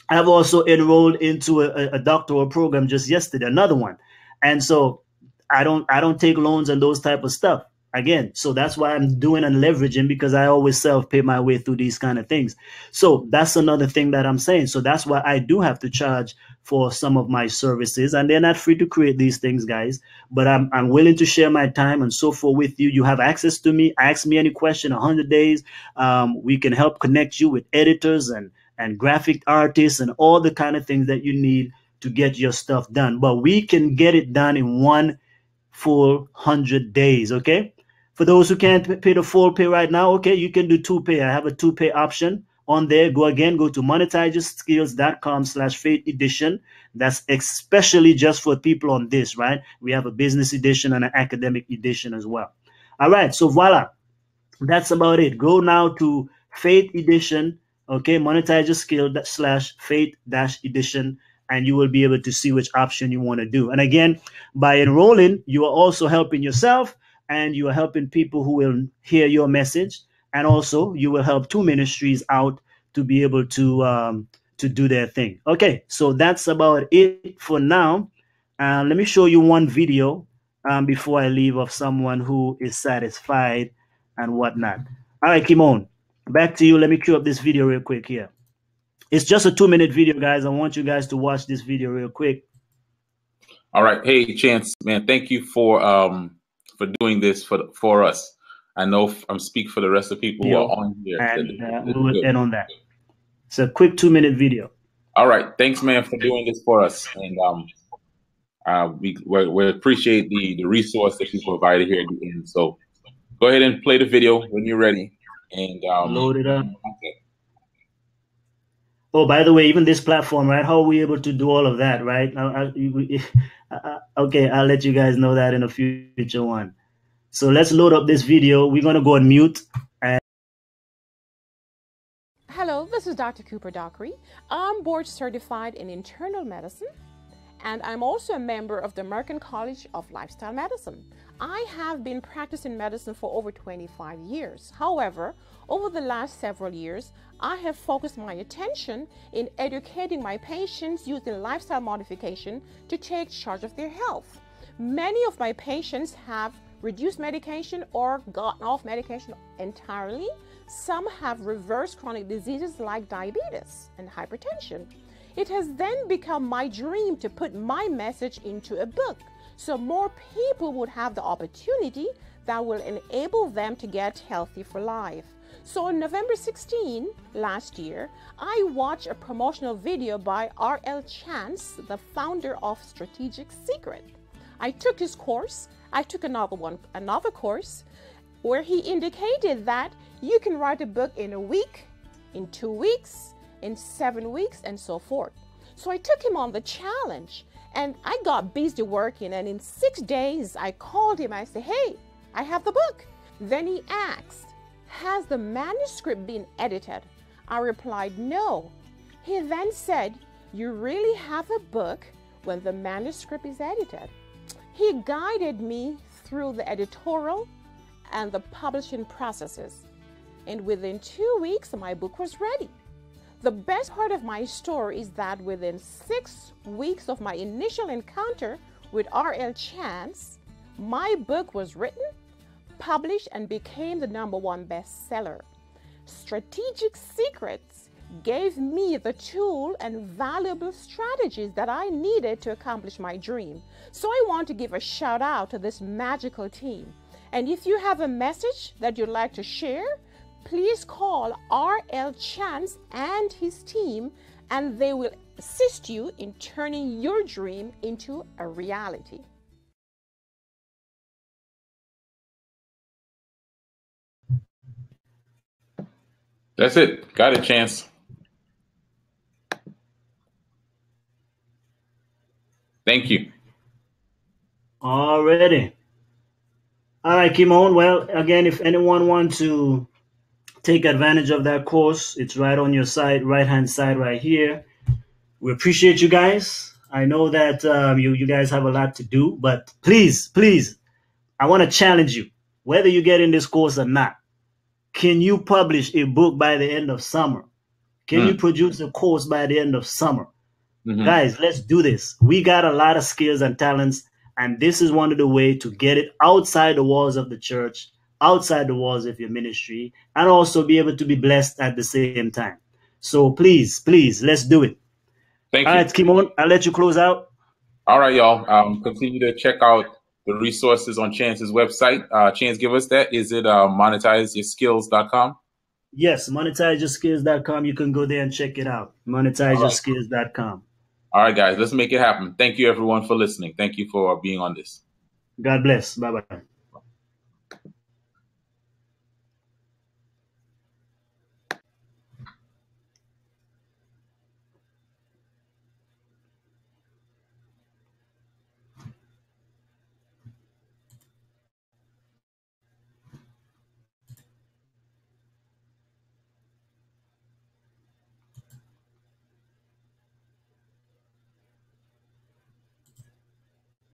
I've also enrolled into a doctoral program just yesterday, another one. And so I don't take loans and those type of stuff. Again, so that's why I'm doing and leveraging, because I always self-pay my way through these kind of things. So that's another thing that I'm saying. So that's why I do have to charge for some of my services, and they're not free to create these things, guys. But I'm willing to share my time and so forth with you. You have access to me. Ask me any question. 100 days. We can help connect you with editors and graphic artists and all the kind of things that you need to get your stuff done. But we can get it done in one full 100 days. Okay. For those who can't pay the full pay right now, okay, you can do 2-pay. I have a 2-pay option on there. Go to monetizeskills.com/faith edition. That's especially just for people on this, right? We have a business edition and an academic edition as well. All right, so voila. That's about it. Go now to Faith Edition, okay, monetize your skill/faith-edition, and you will be able to see which option you want to do. And again, by enrolling, you are also helping yourself, and you are helping people who will hear your message, and also you will help 2 ministries out to be able to do their thing. Okay, so that's about it for now. Let me show you one video before I leave, of someone who is satisfied and whatnot. All right, Kymone, back to you. Let me cue up this video real quick here. It's just a 2-minute video, guys. I want you guys to watch this video real quick. All right, hey Chance, man, thank you for doing this for us. I know I'm speaking for the rest of the people who are on here. And we will end on that. It's a quick 2-minute video. All right, thanks, man, for doing this for us, and we appreciate the resource that you provided here at the end. So go ahead and play the video when you're ready, and load it up. Okay. Oh, by the way, even this platform, right? How are we able to do all of that, right? Okay, I'll let you guys know that in a future one. So let's load up this video. We're going to go on mute. Hello, this is Dr. Cooper Dockery. I'm board certified in internal medicine, and I'm also a member of the American College of Lifestyle Medicine. I have been practicing medicine for over 25 years. However, over the last several years, I have focused my attention in educating my patients using lifestyle modification to take charge of their health. Many of my patients have reduced medication or gotten off medication entirely. Some have reversed chronic diseases like diabetes and hypertension. It has then become my dream to put my message into a book, so more people would have the opportunity that will enable them to get healthy for life. So on November 16 last year, I watched a promotional video by R.L. Chance, the founder of Strategic Secret. I took his course. I took another course where he indicated that you can write a book in a week, in 2 weeks, in 7 weeks, and so forth. So I took him on the challenge, and I got busy working, and in 6 days I called him. I said, hey, I have the book. Then he asked, has the manuscript been edited? I replied, no. He then said, you really have a book when the manuscript is edited. He guided me through the editorial and the publishing processes, and within 2 weeks my book was ready. The best part of my story is that within 6 weeks of my initial encounter with R.L. Chance, my book was written, published, and became the #1 bestseller. Strategic Secrets gave me the tool and valuable strategies that I needed to accomplish my dream. So I want to give a shout out to this magical team. And if you have a message that you'd like to share, please call R.L. Chance and his team, and they will assist you in turning your dream into a reality. That's it. Got it, Chance. Thank you. Already. All right, Kymone. Well, again, if anyone wants to take advantage of that course, it's right on your side, right-hand side right here. We appreciate you guys. I know that you guys have a lot to do, but please, I want to challenge you, whether you get in this course or not. Can you publish a book by the end of summer? Can you produce a course by the end of summer? Guys, let's do this. We got a lot of skills and talents, and this is one of the ways to get it outside the walls of the church, outside the walls of your ministry, and also be able to be blessed at the same time. So please, let's do it. Thank you. All right, Kymone, I'll let you close out. All right, y'all. Continue to check out the resources on Chance's website. Chance, give us that. Is it monetizeyourskills.com? Yes, monetizeyourskills.com. You can go there and check it out. Monetizeyourskills.com. All right, guys, let's make it happen. Thank you, everyone, for listening. Thank you for being on this. God bless. Bye-bye.